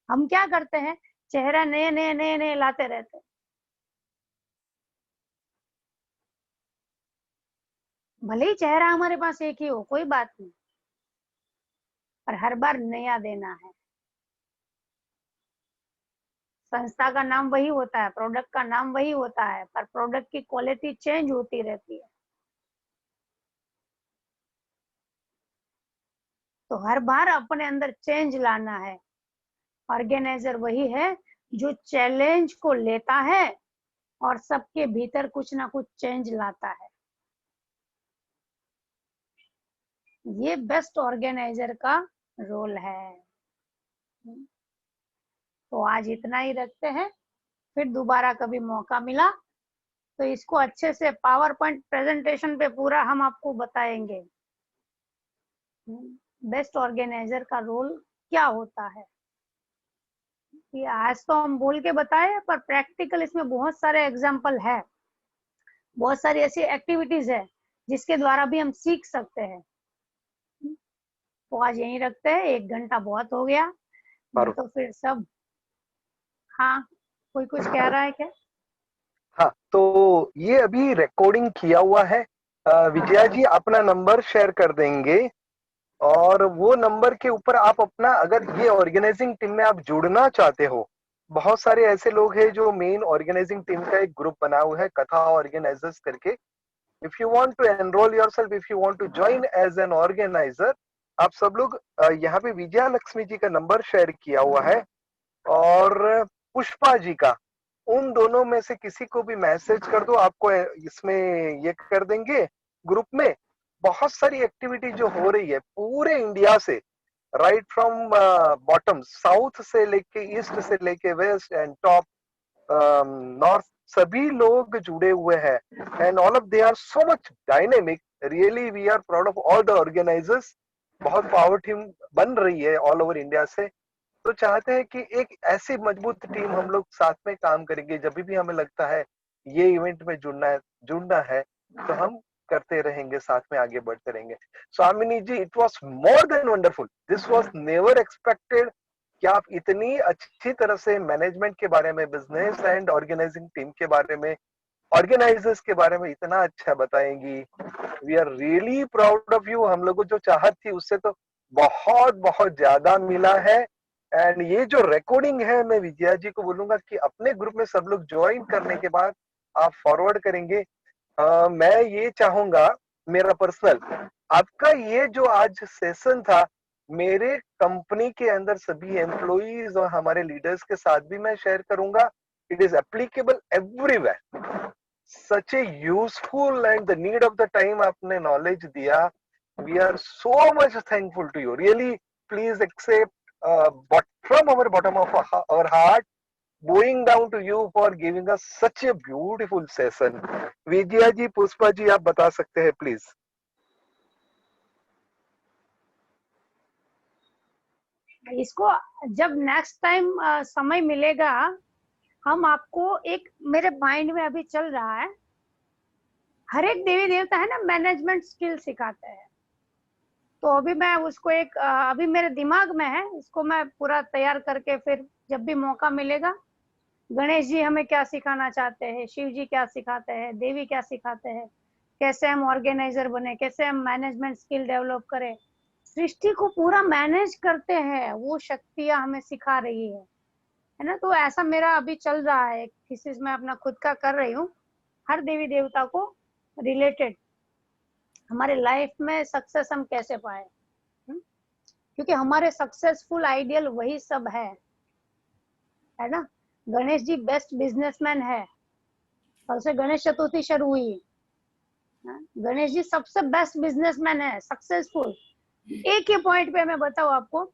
हम क्या करते हैं, चेहरा नए नए नए नए लाते रहते हैं। भले ही चेहरा हमारे पास एक ही हो, कोई बात नहीं, पर हर बार नया देना है। संस्था का नाम वही होता है, प्रोडक्ट का नाम वही होता है, पर प्रोडक्ट की क्वालिटी चेंज होती रहती है। तो हर बार अपने अंदर चेंज लाना है। ऑर्गेनाइजर वही है जो चैलेंज को लेता है और सबके भीतर कुछ ना कुछ चेंज लाता है। ये बेस्ट ऑर्गेनाइजर का रोल है। तो आज इतना ही रखते हैं, फिर दोबारा कभी मौका मिला तो इसको अच्छे से पावर पॉइंट प्रेजेंटेशन पे पूरा हम आपको बताएंगे बेस्ट ऑर्गेनाइजर का रोल क्या होता है। ये आज तो हम बोल के बताए, पर प्रैक्टिकल इसमें बहुत सारे एग्जाम्पल है, बहुत सारी ऐसी एक्टिविटीज है जिसके द्वारा भी हम सीख सकते हैं। तो आज यहीं रखते हैं, 1 घंटा बहुत हो गया, नहीं तो फिर सब। हाँ, कोई कुछ कह रहा है क्या? हाँ, तो ये अभी रिकॉर्डिंग किया हुआ है। विजया जी अपना नंबर शेयर कर देंगे और वो नंबर के ऊपर आप अपना, अगर ये ऑर्गेनाइजिंग टीम में आप जुड़ना चाहते हो, बहुत सारे ऐसे लोग हैं जो मेन ऑर्गेनाइजिंग टीम का एक ग्रुप बना हुआ है, कथा ऑर्गेनाइजर्स करके। If you want to enrol yourself, if you want to join as an organiser, आप सब लोग यहाँ पे विजया लक्ष्मी जी का नंबर शेयर किया हुआ है और पुष्पा जी का, उन दोनों में से किसी को भी मैसेज कर दो, आपको इसमें ये कर देंगे ग्रुप में। बहुत सारी एक्टिविटी जो हो रही है पूरे इंडिया से, राइट फ्रॉम बॉटम, साउथ से लेके ईस्ट से लेके वेस्ट एंड टॉप नॉर्थ, सभी लोग जुड़े हुए हैं and all of they are so much dynamic. Really we are proud of all the organisers. बहुत पावर टीम बन रही है ऑल ओवर इंडिया से। तो चाहते हैं कि एक ऐसी मजबूत टीम हम लोग साथ में काम करेंगे। जब भी हमें लगता है ये इवेंट में जुड़ना है तो हम करते रहेंगे, साथ में आगे बढ़ते रहेंगे। Swamini ji, it was more than wonderful, this was never expected कि आप इतनी अच्छी तरह से मैनेजमेंट के बारे में, बिजनेस एंड ऑर्गेनाइजिंग टीम के बारे में, ऑर्गेनाइजर्स के बारे में इतना अच्छा बताएंगी। We are really proud of you. हम लोगों को जो चाहत थी उससे तो बहुत बहुत ज्यादा मिला है। एंड ये जो रिकॉर्डिंग है, मैं विजया जी को बोलूंगा कि अपने ग्रुप में सब लोग ज्वाइन करने के बाद आप फॉरवर्ड करेंगे। मैं ये चाहूंगा, मेरा पर्सनल, आपका ये जो आज सेशन था, मेरे कंपनी के अंदर सभी एम्प्लॉइज और हमारे लीडर्स के साथ भी मैं शेयर करूंगा। It is applicable everywhere. Such a useful and the need of the time आपने नॉलेज दिया। We are so much thankful to you. Really please accept from our bottom of our heart bowing down to you for giving us such a beautiful session. Vijaya ji, Pushpa ji, आप बता सकते हैं प्लीज। इसको जब नेक्स्ट टाइम समय मिलेगा, हम आपको एक, मेरे माइंड में अभी चल रहा है, हर एक देवी देवता है ना मैनेजमेंट स्किल सिखाते हैं, तो अभी मैं उसको एक अभी मेरे दिमाग में है, इसको मैं पूरा तैयार करके फिर जब भी मौका मिलेगा, गणेश जी हमें क्या सिखाना चाहते हैं, शिव जी क्या सिखाते हैं, देवी क्या सिखाते हैं, कैसे हम ऑर्गेनाइजर बने, कैसे हम मैनेजमेंट स्किल डेवलप करें, सृष्टि को पूरा मैनेज करते हैं, वो शक्तियां हमें सिखा रही है ना। तो ऐसा मेरा अभी चल रहा है, एक थीसिस मैं अपना खुद का कर रही हूँ, हर देवी देवता को रिलेटेड हमारे लाइफ में सक्सेस हम कैसे पाए, क्योंकि हमारे सक्सेसफुल आइडियल वही सब है ना। गणेश जी बेस्ट बिजनेसमैन है, कल से गणेश चतुर्थी शुरू हुई, गणेश जी सबसे बेस्ट बिजनेसमैन है, सक्सेसफुल। एक ही पॉइंट पे मैं बताऊं आपको,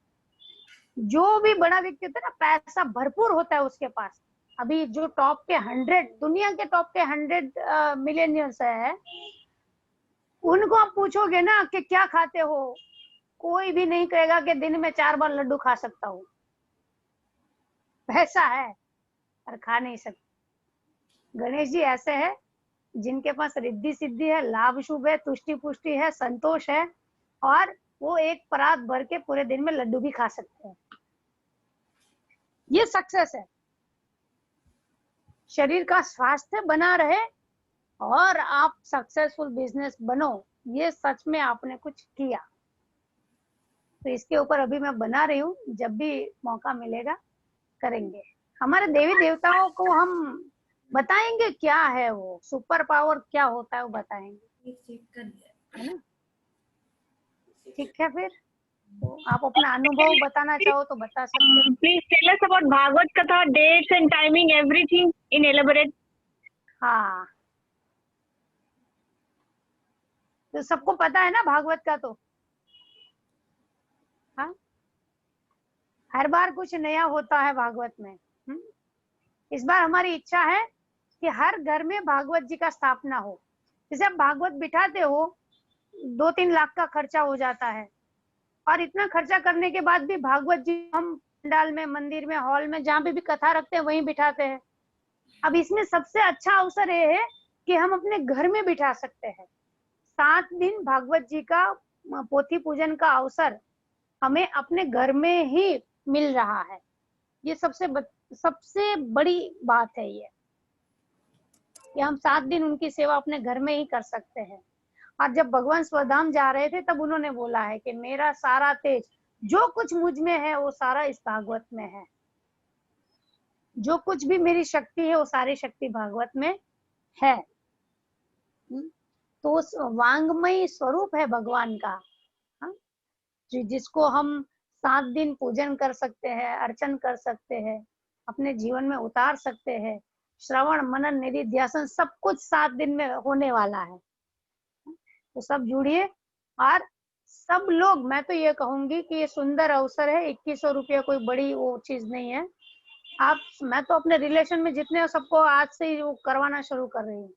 जो भी बड़ा व्यक्ति होता है ना, पैसा भरपूर होता है उसके पास, अभी जो टॉप के 100 दुनिया के टॉप के 100 मिलियनियर्स है, उनको आप पूछोगे ना कि क्या खाते हो, कोई भी नहीं कहेगा कि दिन में 4 बार लड्डू खा सकता हूँ। पैसा है पर खा नहीं सकते। गणेश जी ऐसे है जिनके पास रिद्धि सिद्धि है, लाभ शुभ है, तुष्टि पुष्टि है, संतोष है, और वो एक परात भर के पूरे दिन में लड्डू भी खा सकते हैं। ये सक्सेस है। शरीर का स्वास्थ्य बना रहे और आप सक्सेसफुल बिजनेस बनो, ये सच में आपने कुछ किया। तो इसके ऊपर अभी मैं बना रही हूँ, जब भी मौका मिलेगा करेंगे। हमारे देवी देवताओं को हम बताएंगे क्या है वो सुपर पावर, क्या होता है वो बताएंगे, है ना। ठीक है, फिर तो आप अपना अनुभव बताना चाहो तो बता सकते हैं। Please tell us about Bhagavad Katha, dates and timing, everything in elaborate. हाँ, तो सबको पता है ना भागवत का, तो हाँ, हर बार कुछ नया होता है भागवत में। इस बार हमारी इच्छा है कि हर घर में भागवत जी का स्थापना हो। जैसे आप भागवत बिठाते हो, 2-3 लाख का खर्चा हो जाता है, और इतना खर्चा करने के बाद भी भागवत जी हम पंडाल में, मंदिर में, हॉल में, जहाँ पे भी कथा रखते हैं वहीं बिठाते हैं। अब इसमें सबसे अच्छा अवसर ये है कि हम अपने घर में बिठा सकते हैं। 7 दिन भागवत जी का पोथी पूजन का अवसर हमें अपने घर में ही मिल रहा है। ये सबसे बड़ी बात है ये, कि हम 7 दिन उनकी सेवा अपने घर में ही कर सकते हैं। और जब भगवान स्वधाम जा रहे थे तब उन्होंने बोला है कि मेरा सारा तेज, जो कुछ मुझ में है वो सारा इस भागवत में है, जो कुछ भी मेरी शक्ति है वो सारी शक्ति भागवत में है। तो उस वांगमय स्वरूप है भगवान का, जिसको हम 7 दिन पूजन कर सकते हैं, अर्चन कर सकते हैं, अपने जीवन में उतार सकते हैं। श्रवण, मनन, निधिध्यासन सब कुछ 7 दिन में होने वाला है। तो सब जुड़िए, और सब लोग, मैं तो ये कहूंगी कि ये सुंदर अवसर है। 2100 रुपया कोई बड़ी वो चीज नहीं है। आप, मैं तो अपने रिलेशन में जितने हो सबको आज से ही वो करवाना शुरू कर रही हूँ।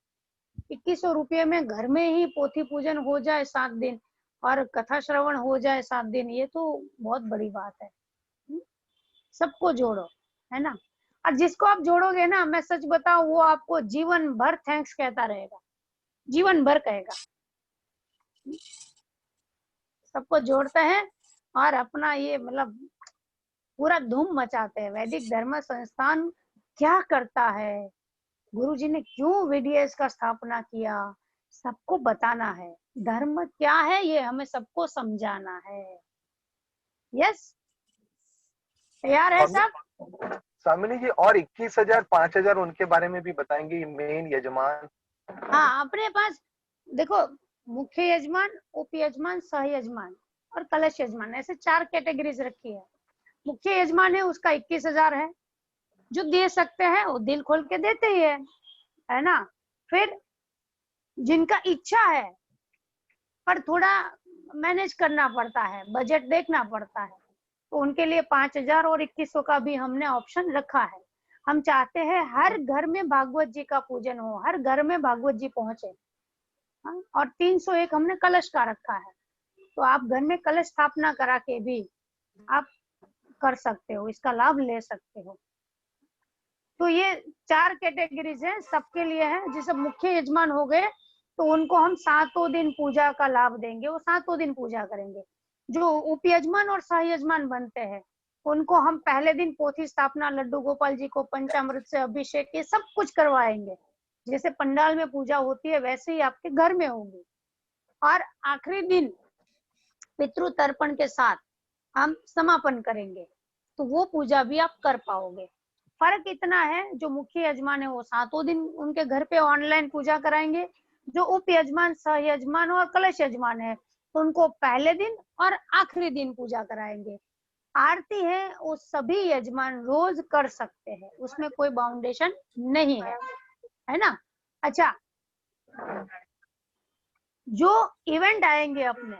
2100 रुपये में घर में ही पोथी पूजन हो जाए 7 दिन, और कथा श्रवण हो जाए 7 दिन, ये तो बहुत बड़ी बात है। सबको जोड़ो, है ना। और जिसको आप जोड़ोगे ना, मैं सच बताऊं, वो आपको जीवन भर थैंक्स कहता रहेगा, जीवन भर कहेगा। सबको जोड़ते हैं और अपना ये मतलब पूरा धूम मचाते हैं। वैदिक धर्म संस्थान क्या करता है, गुरुजी ने क्यों वीडीएस का स्थापना किया, सबको बताना है। धर्म क्या है ये हमें सबको समझाना है। यस, तैयार है सब? स्वामिनी जी, और 21,000 5,000 उनके बारे में भी बताएंगे, मेन यजमान। हाँ, अपने पास देखो, मुख्य यजमान, उप यजमान, सह यजमान और कलश यजमान, ऐसे 4 कैटेगरीज रखी है। मुख्य यजमान है, उसका 21,000 है। जो दे सकते हैं वो दिल खोल के देते ही है ना। फिर जिनका इच्छा है पर थोड़ा मैनेज करना पड़ता है, बजट देखना पड़ता है, तो उनके लिए 5,000 और 2100 का भी हमने ऑप्शन रखा है। हम चाहते हैं हर घर में भागवत जी का पूजन हो, हर घर में भागवत जी पहुंचे। हाँ? और 301 हमने कलश का रखा है, तो आप घर में कलश स्थापना करा के भी आप कर सकते हो, इसका लाभ ले सकते हो। तो ये 4 कैटेगरीज हैं, सबके लिए है। जैसे मुख्य यजमान हो गए तो उनको हम 7 दिन पूजा का लाभ देंगे, वो 7 दिन पूजा करेंगे। जो उप यजमान और सह यजमान बनते हैं उनको हम पहले दिन पोथी स्थापना, लड्डू गोपाल जी को पंचामृत से अभिषेक, ये सब कुछ करवाएंगे। जैसे पंडाल में पूजा होती है वैसे ही आपके घर में होगी। और आखिरी दिन पितृ तर्पण के साथ हम समापन करेंगे, तो वो पूजा भी आप कर पाओगे। फर्क इतना है, जो मुख्य यजमान है वो 7 दिन उनके घर पे ऑनलाइन पूजा कराएंगे, जो उप यजमान, सह यजमान और कलश यजमान है उनको पहले दिन और आखिरी दिन पूजा कराएंगे। आरती है वो सभी यजमान रोज कर सकते हैं, उसमें कोई बाउंडेशन नहीं है ना। अच्छा, जो इवेंट आएंगे अपने,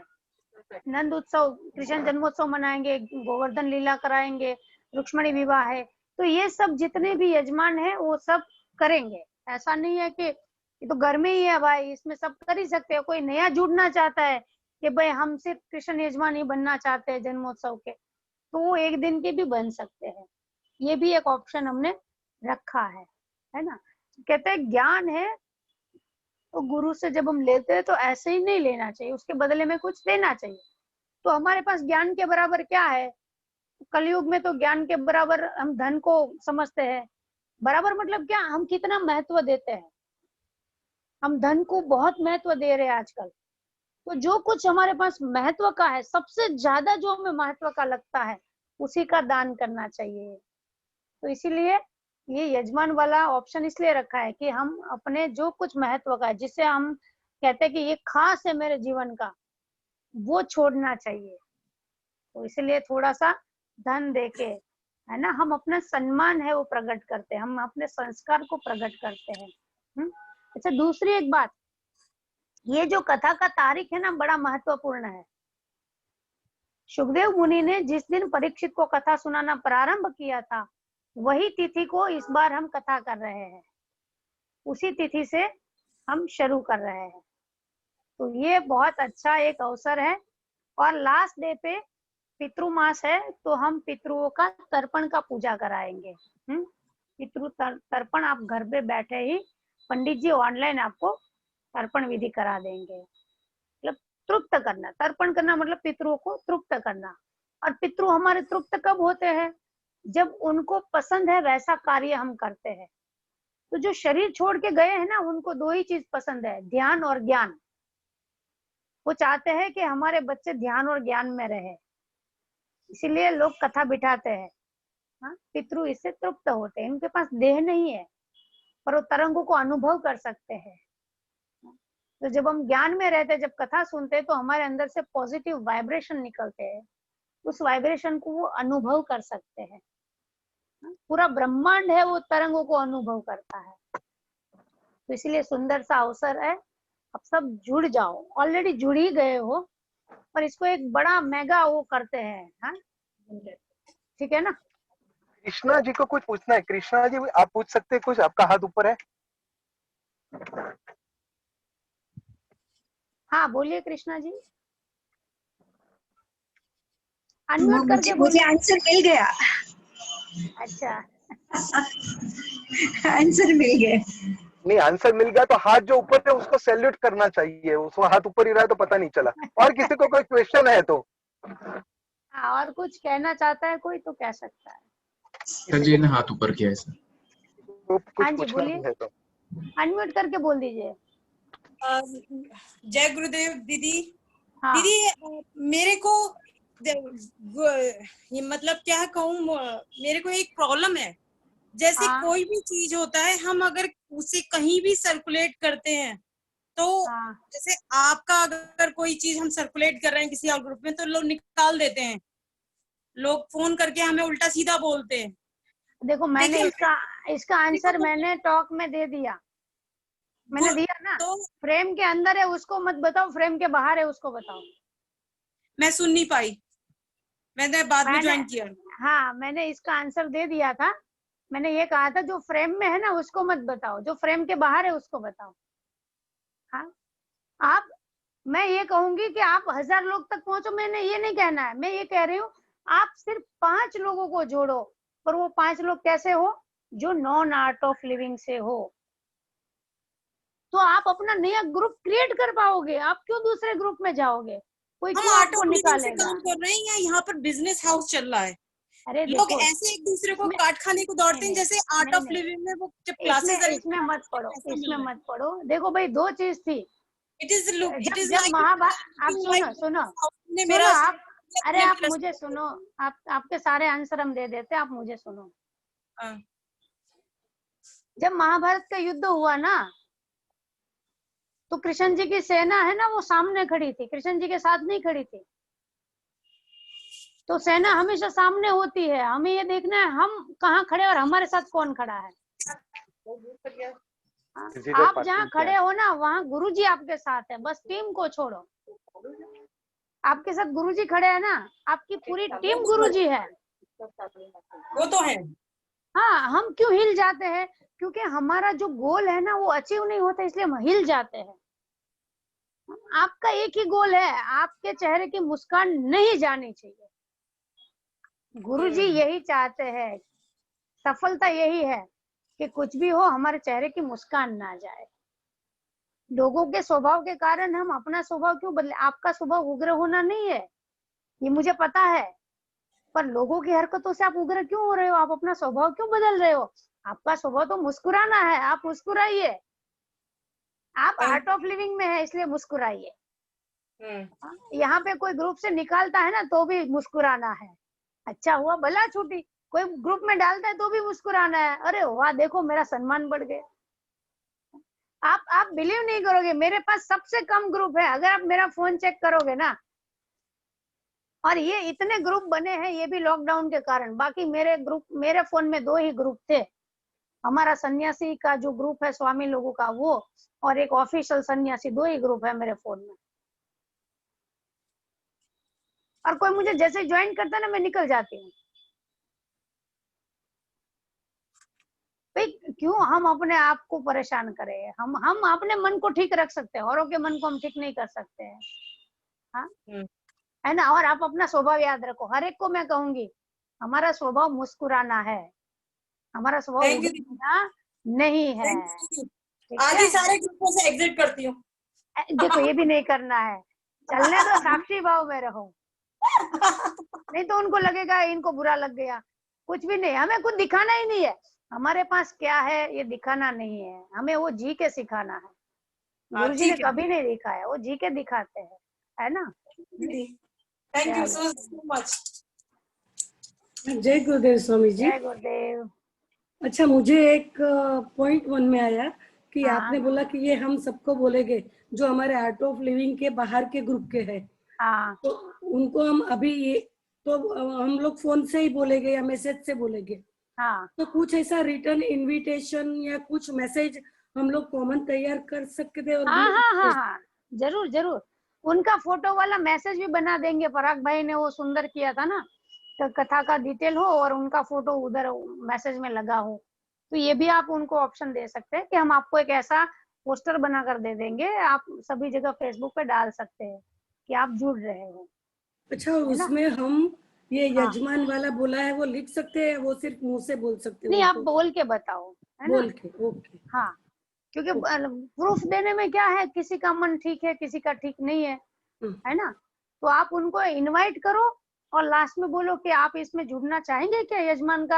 नंद उत्सव, कृष्ण जन्मोत्सव मनाएंगे, गोवर्धन लीला कराएंगे, रुक्ष्मणी विवाह है, तो ये सब जितने भी यजमान है वो सब करेंगे। ऐसा नहीं है कि ये तो घर में ही है भाई, इसमें सब कर ही सकते हैं। कोई नया जुड़ना चाहता है कि भाई हम सिर्फ कृष्ण यजमान ही बनना चाहते हैं जन्मोत्सव के, तो वो एक दिन के भी बन सकते हैं। ये भी एक ऑप्शन हमने रखा है ना। कहते हैं ज्ञान है तो गुरु से जब हम लेते हैं तो ऐसे ही नहीं लेना चाहिए, उसके बदले में कुछ देना चाहिए। तो हमारे पास ज्ञान के बराबर क्या है? कलयुग में तो ज्ञान के बराबर हम धन को समझते हैं। बराबर मतलब क्या, हम कितना महत्व देते हैं। हम धन को बहुत महत्व दे रहे हैं आजकल। तो जो कुछ हमारे पास महत्व का है, सबसे ज्यादा जो हमें महत्व का लगता है उसी का दान करना चाहिए। तो इसीलिए ये यजमान वाला ऑप्शन इसलिए रखा है कि हम अपने जो कुछ महत्व का है, जिसे हम कहते हैं कि ये खास है मेरे जीवन का, वो छोड़ना चाहिए। तो इसलिए थोड़ा सा धन देके, है ना, हम अपना सम्मान है वो प्रकट करते हैं, हम अपने संस्कार को प्रकट करते हैं। अच्छा, दूसरी एक बात, ये जो कथा का तारीख है ना, बड़ा महत्वपूर्ण है। सुखदेव मुनि ने जिस दिन परीक्षित को कथा सुनाना प्रारंभ किया था, वही तिथि को इस बार हम कथा कर रहे हैं, उसी तिथि से हम शुरू कर रहे हैं। तो ये बहुत अच्छा एक अवसर है। और लास्ट डे पे पितृमास है, तो हम पितृओं का तर्पण का पूजा कराएंगे। पितृ तर्पण आप घर पे बैठे ही पंडित जी ऑनलाइन आपको तर्पण विधि करा देंगे। मतलब तृप्त करना, तर्पण करना मतलब पितरों को तृप्त करना। और पितृ हमारे तृप्त कब होते हैं? जब उनको पसंद है वैसा कार्य हम करते हैं। तो जो शरीर छोड़ के गए हैं ना, उनको 2 ही चीज पसंद है, ध्यान और ज्ञान। वो चाहते हैं कि हमारे बच्चे ध्यान और ज्ञान में रहे, इसीलिए लोग कथा बिठाते हैं। हाँ, पितृ इससे तृप्त होते हैं, इनके पास देह नहीं है पर वो तरंगों को अनुभव कर सकते हैं। तो जब हम ज्ञान में रहते हैं, जब कथा सुनते हैं, तो हमारे अंदर से पॉजिटिव वाइब्रेशन निकलते हैं, उस वाइब्रेशन को वो अनुभव कर सकते हैं। पूरा ब्रह्मांड है वो तरंगों को अनुभव करता है। तो इसलिए सुंदर सा अवसर है, अब सब जुड़ जाओ, ऑलरेडी जुड़ ही गए हो, पर इसको एक बड़ा मेगा वो करते हैं। हाँ, ठीक है ना। कृष्णा जी को कुछ पूछना है? कृष्णा जी आप पूछ सकते हैं कुछ, आपका हाथ ऊपर है। हाँ बोलिए कृष्णा जी, अनम्यूट करके मुझे आंसर मिल गया। अच्छा आंसर मिल गया। नहीं, आंसर मिल गया तो हाथ जो ऊपर है उसको सैल्यूट करना चाहिए, उसको हाथ ऊपर ही रहा है तो पता नहीं चला। और किसी को कोई क्वेश्चन है तो? हाँ, और कुछ कहना चाहता है कोई तो कह सकता है। सर जी ने हाथ ऊपर किया है सर। तो कुछ हाँ जी, पूछना बोलिए, है तो अनम्यूट करके बोल दीजिए। जय गुरुदेव दीदी। हाँ। दीदी मेरे को ये मतलब क्या कहूँ, मेरे को एक प्रॉब्लम है। जैसे हाँ। कोई भी चीज होता है, हम अगर उसे कहीं भी सर्कुलेट करते हैं तो हाँ। जैसे आपका अगर कोई चीज हम सर्कुलेट कर रहे हैं किसी और ग्रुप में, तो लोग निकाल देते हैं, लोग फोन करके हमें उल्टा सीधा बोलते हैं। देखो, मैंने इसका आंसर मैंने टॉक में दे दिया, मैंने दिया ना। तो फ्रेम के अंदर है उसको मत बताओ, फ्रेम के बाहर है उसको बताओ। मैं सुन नहीं पाई, मैंने बाद में ज्वाइन किया। हाँ, मैंने इसका आंसर दे दिया था मैंने ये कहा था जो फ्रेम में है ना उसको मत बताओ, जो फ्रेम के बाहर है उसको बताओ। हाँ, आप, मैं ये कहूंगी कि आप 1000 लोग तक पहुंचो, मैंने ये नहीं कहना है, मैं ये कह रही हूँ आप सिर्फ 5 लोगों को जोड़ो, पर वो 5 लोग कैसे हो, जो नॉन आर्ट ऑफ लिविंग से हो, तो आप अपना नया ग्रुप क्रिएट कर पाओगे। आप क्यों दूसरे ग्रुप में जाओगे, कोई हम क्यों आर्ट आपको ऑफ लिविंग से निकालेगा। काम कर रहे हैं या यहाँ पर बिजनेस हाउस चल रहा है? अरे लोग देखो, ऐसे एक दूसरे को इसमें काट खाने को दौड़ते हैं, नहीं जैसे आर्ट नहीं ऑफ नहीं, लिविंग में वो जब इसमें क्लासेस इसमें मत पढ़ो, पैसा मिल इसमें रहा है। मत पढ़ो। देखो भाई, 2 चीज थी। इट इज लुक, इट जब इज जब लाइक महाभारत, आप सुनो सुनो ने सुनो, मेरा आप, अरे आप मेरा मुझे सुनो, आप, आपके सारे आंसर हम दे देते, आप मुझे सुनो। हाँ, जब महाभारत का युद्ध हुआ ना, तो कृष्ण जी की सेना है ना वो सामने खड़ी थी, कृष्ण जी के साथ नहीं खड़ी थी। तो सेना हमेशा सामने होती है, हमें ये देखना है हम कहाँ खड़े और हमारे साथ कौन खड़ा है। हाँ, आप जहाँ खड़े हो ना वहाँ गुरुजी आपके साथ है, बस टीम को छोड़ो। आपके साथ गुरुजी खड़े हैं ना, आपकी पूरी टीम गुरुजी है। वो तो है। हाँ, हम क्यों हिल जाते हैं, क्योंकि हमारा जो गोल है ना वो अचीव नहीं होता, इसलिए हम हिल जाते हैं। आपका एक ही गोल है, आपके चेहरे की मुस्कान नहीं जानी चाहिए। गुरुजी यही चाहते हैं, सफलता यही है कि कुछ भी हो हमारे चेहरे की मुस्कान ना जाए। लोगों के स्वभाव के कारण हम अपना स्वभाव क्यों बदले। आपका स्वभाव उग्र होना नहीं है, ये मुझे पता है, पर लोगों की हरकतों से आप उग्र क्यों हो रहे हो, आप अपना स्वभाव क्यों बदल रहे हो। आपका स्वभाव तो मुस्कुराना है, आप मुस्कुराइए। आप आर्ट ऑफ लिविंग में है इसलिए मुस्कुराइए। यहाँ पे कोई ग्रुप से निकालता है ना तो भी मुस्कुराना है, अच्छा हुआ भला छूटी। कोई ग्रुप में डालता है तो भी मुस्कुराना है, अरे वाह देखो मेरा सम्मान बढ़ गया। आप बिलीव नहीं करोगे, मेरे पास सबसे कम ग्रुप है, अगर आप मेरा फोन चेक करोगे ना, और ये इतने ग्रुप बने हैं ये भी लॉकडाउन के कारण। बाकी मेरे फोन में 2 ही ग्रुप थे, हमारा सन्यासी का जो ग्रुप है स्वामी लोगों का वो, और एक ऑफिशियल सन्यासी, 2 ही ग्रुप है मेरे फोन में। और कोई मुझे जैसे ज्वाइन करता है ना मैं निकल जाती हूँ। भाई क्यों हम अपने आप को परेशान करें, हम अपने मन को ठीक रख सकते हैं, औरों के मन को हम ठीक नहीं कर सकते हैं। हाँ, है ना। और आप अपना स्वभाव याद रखो, हर एक को मैं कहूंगी हमारा स्वभाव मुस्कुराना है, हमारा स्वभाव उगना नहीं है। आज ही सारे ग्रुपों से एग्जिट करती हूँ। देखो ये भी नहीं करना है, चलने दो, साक्षी भाव में रहो, नहीं तो उनको लगेगा इनको बुरा लग गया। कुछ भी नहीं, हमें कुछ दिखाना ही नहीं है, हमारे पास क्या है ये दिखाना नहीं है, हमें वो जी के सिखाना है। गुरुजी ने कभी नहीं दिखाया, वो जी के दिखाते हैं, है ना। Thank you so much. जय गुरुदेव स्वामी जी। जय गुरुदेव। अच्छा, मुझे एक पॉइंट मन में आया कि हाँ। आपने बोला कि ये हम सबको बोलेंगे जो हमारे आर्ट ऑफ लिविंग के बाहर के ग्रुप के हैं। हाँ। तो उनको हम अभी ये तो हम लोग फोन से ही बोलेंगे या मैसेज से बोलेंगे। हाँ। तो कुछ ऐसा रिटर्न इनविटेशन या कुछ मैसेज हम लोग कॉमन तैयार कर सकते थे। और हाँ हाँ हाँ हाँ, जरूर जरूर, उनका फोटो वाला मैसेज भी बना देंगे। पराग भाई ने वो सुंदर किया था ना, तो कथा का डिटेल हो और उनका फोटो उधर मैसेज में लगा हो, तो ये भी आप उनको ऑप्शन दे सकते हैं कि हम आपको एक ऐसा पोस्टर बना कर दे देंगे, आप सभी जगह फेसबुक पे डाल सकते हैं कि आप जुड़ रहे हो। अच्छा, उसमें हम ये हाँ। यजमान वाला बोला है वो लिख सकते हैं, वो सिर्फ मुंह से बोल सकते हैं? नहीं, आप बोल के बताओ, है ना। बोल के, ओके। हाँ, क्योंकि प्रूफ देने में क्या है, किसी का मन ठीक है किसी का ठीक नहीं है ना। तो आप उनको इनवाइट करो और लास्ट में बोलो कि आप इसमें जुड़ना चाहेंगे क्या, यजमान का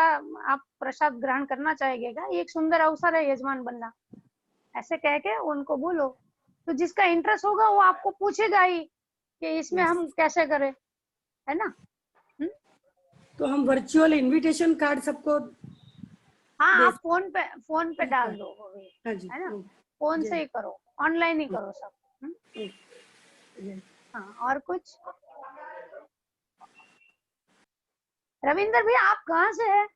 आप प्रसाद ग्रहण करना चाहेंगे क्या, एक सुंदर अवसर है यजमान बनना, ऐसे कह के उनको बोलो। तो जिसका इंटरेस्ट होगा वो आपको पूछेगा ही कि इसमें हम कैसे करें, है ना। तो हम वर्चुअल इनविटेशन कार्ड सबको, हाँ, आप फोन पे डाल दो, हाँ जी, है ना, फोन से ही करो, ऑनलाइन ही करो सब। हाँ, और कुछ। रविंदर भैया आप कहाँ से है?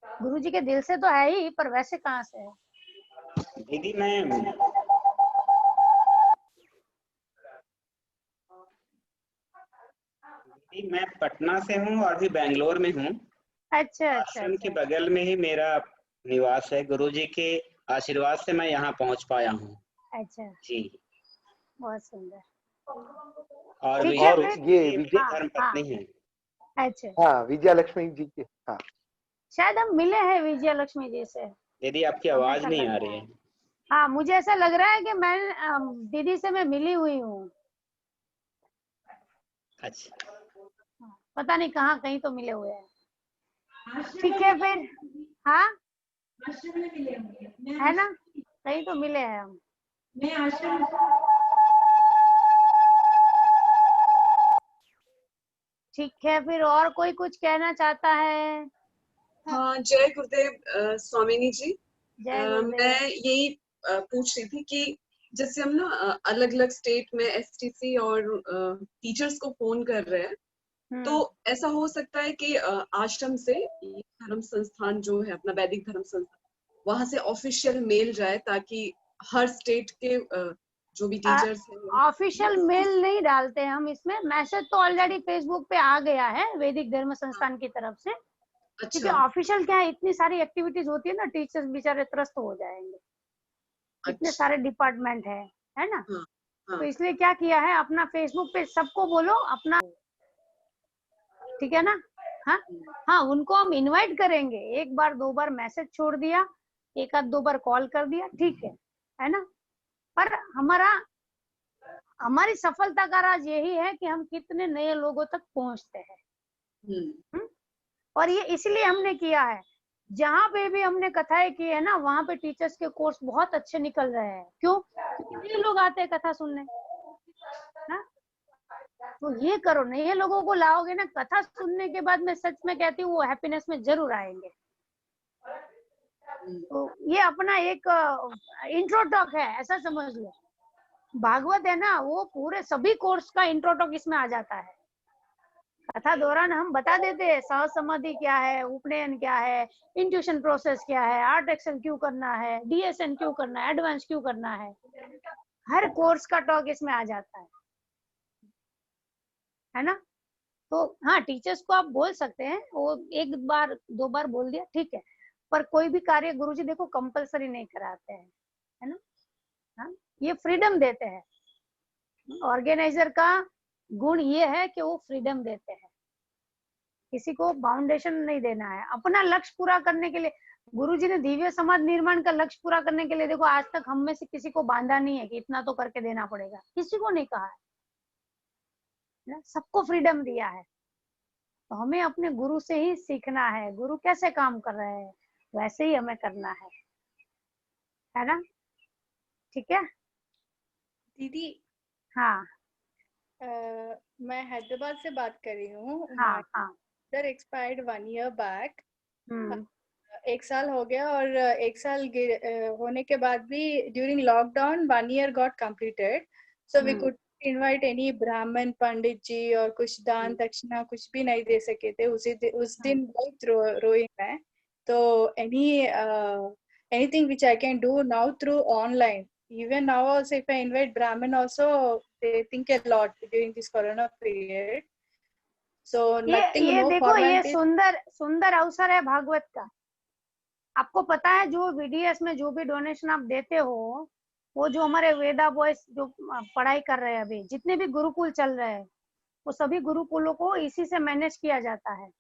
गुरुजी के दिल से तो है ही, पर वैसे कहाँ से है? दीदी मैं पटना से हूँ और अभी बैंगलोर में हूँ। अच्छा अच्छा आश्रम के अच्छा। बगल में ही मेरा निवास है। गुरुजी के आशीर्वाद से मैं यहाँ पहुँच पाया हूँ अच्छा, जी। बहुत सुंदर। और ठीक है विजय और फिर। ये जी विजय, मेरी हाँ धर्म हाँ, पत्नी है। अच्छा, हाँ विजया लक्ष्मी जी के, हाँ शायद हम मिले हैं विजय लक्ष्मी जी से, यदि आपकी हमें आवाज ऐसा नहीं लग आ रहा रही है। है। हाँ, मुझे ऐसा लग रहा है कि मैं दीदी से मैं मिली हुई हूँ। अच्छा, पता नहीं कहाँ, कहीं तो मिले हुए हैं। ठीक है फिर। हाँ, आश्रम में मिले होंगे। है ना, कहीं तो मिले हैं हम। मैं आश्रम। ठीक है फिर, और कोई कुछ कहना चाहता है? हाँ, जय गुरुदेव स्वामिनी जी। जय गुरुदेव। मैं यही पूछ रही थी कि जैसे हम ना अलग अलग स्टेट में एसटीसी और टीचर्स को फोन कर रहे हैं, तो ऐसा हो सकता है कि आश्रम से ये धर्म संस्थान जो है अपना वैदिक धर्म संस्थान, वहां से ऑफिशियल मेल जाए ताकि हर स्टेट के जो भी टीचर्स हैं। ऑफिशियल मेल नहीं डालते हम इसमें, मैसेज तो ऑलरेडी फेसबुक पे आ गया है वैदिक धर्म संस्थान की तरफ से। क्योंकि अच्छा ऑफिशियल क्या है, इतनी सारी एक्टिविटीज होती है ना, टीचर्स बेचारे त्रस्त हो जाएंगे, इतने अच्छा। सारे डिपार्टमेंट है ना। हाँ तो हाँ इसलिए क्या किया है, अपना फेसबुक पे सबको बोलो अपना, ठीक है ना। हाँ हाँ, उनको हम इनवाइट करेंगे, एक बार दो बार मैसेज छोड़ दिया, एक आध दो बार कॉल कर दिया, ठीक है ना। पर हमारी सफलता का राज यही है कि हम कितने नए लोगों तक पहुंचते हैं। हम्म, और ये इसलिए हमने किया है, जहाँ पे भी हमने कथाएं की है ना, वहां पे टीचर्स के कोर्स बहुत अच्छे निकल रहे हैं। क्यों? क्योंकि नए लोग आते हैं कथा सुनने ना। तो ये करो, नए लोगों को लाओगे ना, कथा सुनने के बाद मैं सच में कहती हूँ वो हैप्पीनेस में जरूर आएंगे। तो ये अपना एक इंट्रो टॉक है, ऐसा समझ लो। भागवत है ना, वो पूरे सभी कोर्स का इंट्रो टॉक इसमें आ जाता है। कथा दौरान हम बता देते हैं सहज समाधि क्या है, उपनयन क्या है, इंट्यूशन प्रोसेस क्या है, आर्ट एक्शन क्यों करना है, डीएसएन क्यों करना है, एडवांस क्यों करना है। हर कोर्स का टॉक इसमें आ जाता है ना। तो हाँ, टीचर्स को आप बोल सकते हैं, वो एक बार दो बार बोल दिया ठीक है, पर कोई भी कार्य गुरुजी देखो कंपलसरी नहीं कराते हैं, है ना। हाँ, ये फ्रीडम देते हैं। ऑर्गेनाइजर का गुण ये है कि वो फ्रीडम देते हैं, किसी को बाउंडेशन नहीं देना है। अपना लक्ष्य पूरा करने के लिए गुरुजी ने दिव्य समाज निर्माण का लक्ष्य पूरा करने के लिए देखो आज तक हम में से किसी को बांधा नहीं है कि इतना तो करके देना पड़ेगा, किसी को नहीं कहा है, सबको फ्रीडम दिया है। तो हमें अपने गुरु से ही सीखना है, गुरु कैसे काम कर रहे हैं वैसे ही हमें करना है ना। ठीक है दीदी। हाँ मैं हैदराबाद से बात कर रही हूँ। हाँ हाँ। Mother expired 1 year back. हम्म 1 साल हो गया, और 1 साल होने के बाद भी during lockdown 1 year got completed. So we could invite any ब्राह्मण पंडित जी, और कुछ दान दक्षिणा कुछ भी नहीं दे सके थे उस दिन बहुत रोई मैं। तो anything which I can do now through online, even now also if I invite Brahmin also, they think a lot during this corona period. So nothing, ये no देखो, ये formalities. सुंदर अवसर है भागवत का। आपको पता है जो वीडीएस में जो भी डोनेशन आप देते हो, वो जो हमारे वेदा बॉयज जो पढ़ाई कर रहे हैं अभी, जितने भी गुरुकुल चल रहे हैं, वो सभी गुरुकुलों को इसी से मैनेज किया जाता है।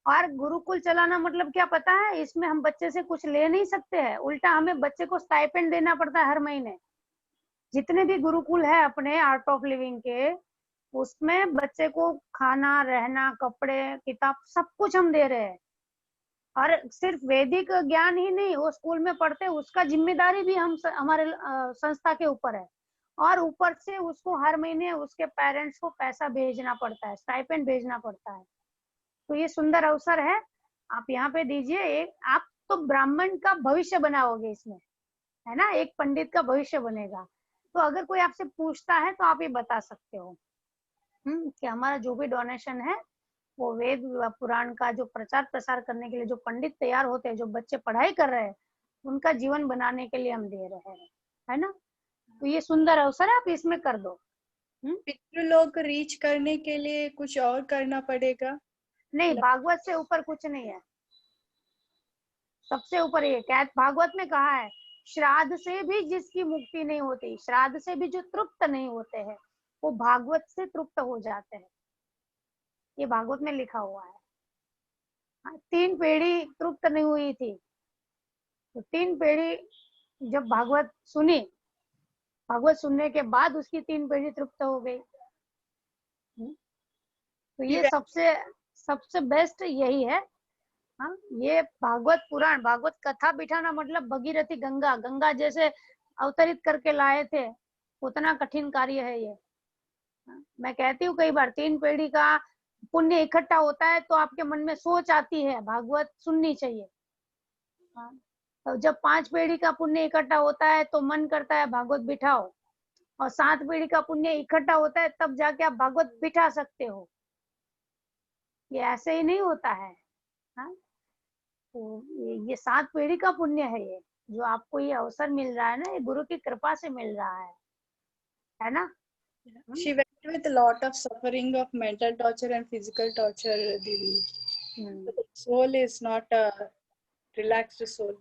और गुरुकुल चलाना मतलब क्या पता है, इसमें हम बच्चे से कुछ ले नहीं सकते हैं, उल्टा हमें बच्चे को स्टाइपेंड देना पड़ता है हर महीने। जितने भी गुरुकुल है अपने आर्ट ऑफ लिविंग के, उसमें बच्चे को खाना, रहना, कपड़े, किताब सब कुछ हम दे रहे हैं। और सिर्फ वैदिक ज्ञान ही नहीं, वो स्कूल में पढ़ते हैं, उसका जिम्मेदारी भी हम हमारे संस्था के ऊपर है। और ऊपर से उसको हर महीने उसके पेरेंट्स को पैसा भेजना पड़ता है, स्टाइपेंड भेजना पड़ता है। तो ये सुंदर अवसर है, आप यहाँ पे दीजिए। एक आप तो ब्राह्मण का भविष्य बनाओगे इसमें, है ना, एक पंडित का भविष्य बनेगा। तो अगर कोई आपसे पूछता है तो आप ये बता सकते हो कि हमारा जो भी डोनेशन है वो वेद पुराण का जो प्रचार प्रसार करने के लिए जो पंडित तैयार होते हैं, जो बच्चे पढ़ाई कर रहे हैं, उनका जीवन बनाने के लिए हम दे रहे हैं, है ना। तो ये सुंदर अवसर है, आप इसमें कर दो। पितृलोक रीच करने के लिए कुछ और करना पड़ेगा? नहीं, भागवत से ऊपर कुछ नहीं है, सबसे ऊपर ये क्या भागवत में कहा है, श्राद्ध से भी जिसकी मुक्ति नहीं होती, श्राद्ध से भी जो तृप्त नहीं होते हैं वो भागवत से तृप्त हो जाते हैं, ये भागवत में लिखा हुआ है। 3 पीढ़ी तृप्त नहीं हुई थी, तो 3 पीढ़ी जब भागवत सुनी, भागवत सुनने के बाद उसकी 3 पीढ़ी तृप्त हो गई। तो ये सबसे बेस्ट यही है। हाँ, ये भागवत पुराण, भागवत कथा बिठाना मतलब भगीरथी गंगा, गंगा जैसे अवतरित करके लाए थे, उतना कठिन कार्य है ये। मैं कहती हूँ कई बार 3 पीढ़ी का पुण्य इकट्ठा होता है तो आपके मन में सोच आती है भागवत सुननी चाहिए। तो जब 5 पीढ़ी का पुण्य इकट्ठा होता है तो मन करता है भागवत बिठाओ, और 7 पीढ़ी का पुण्य इकट्ठा होता है तब जाके आप भागवत बिठा सकते हो। ये ऐसे ही नहीं होता है। हाँ, तो ये 7 पीढ़ी का पुण्य है, ये जो आपको ये अवसर मिल रहा है ना, ये गुरु की कृपा से मिल रहा है ना। She went with a lot of suffering of mental torture and physical torture, Didi. So the soul is not a relaxed soul.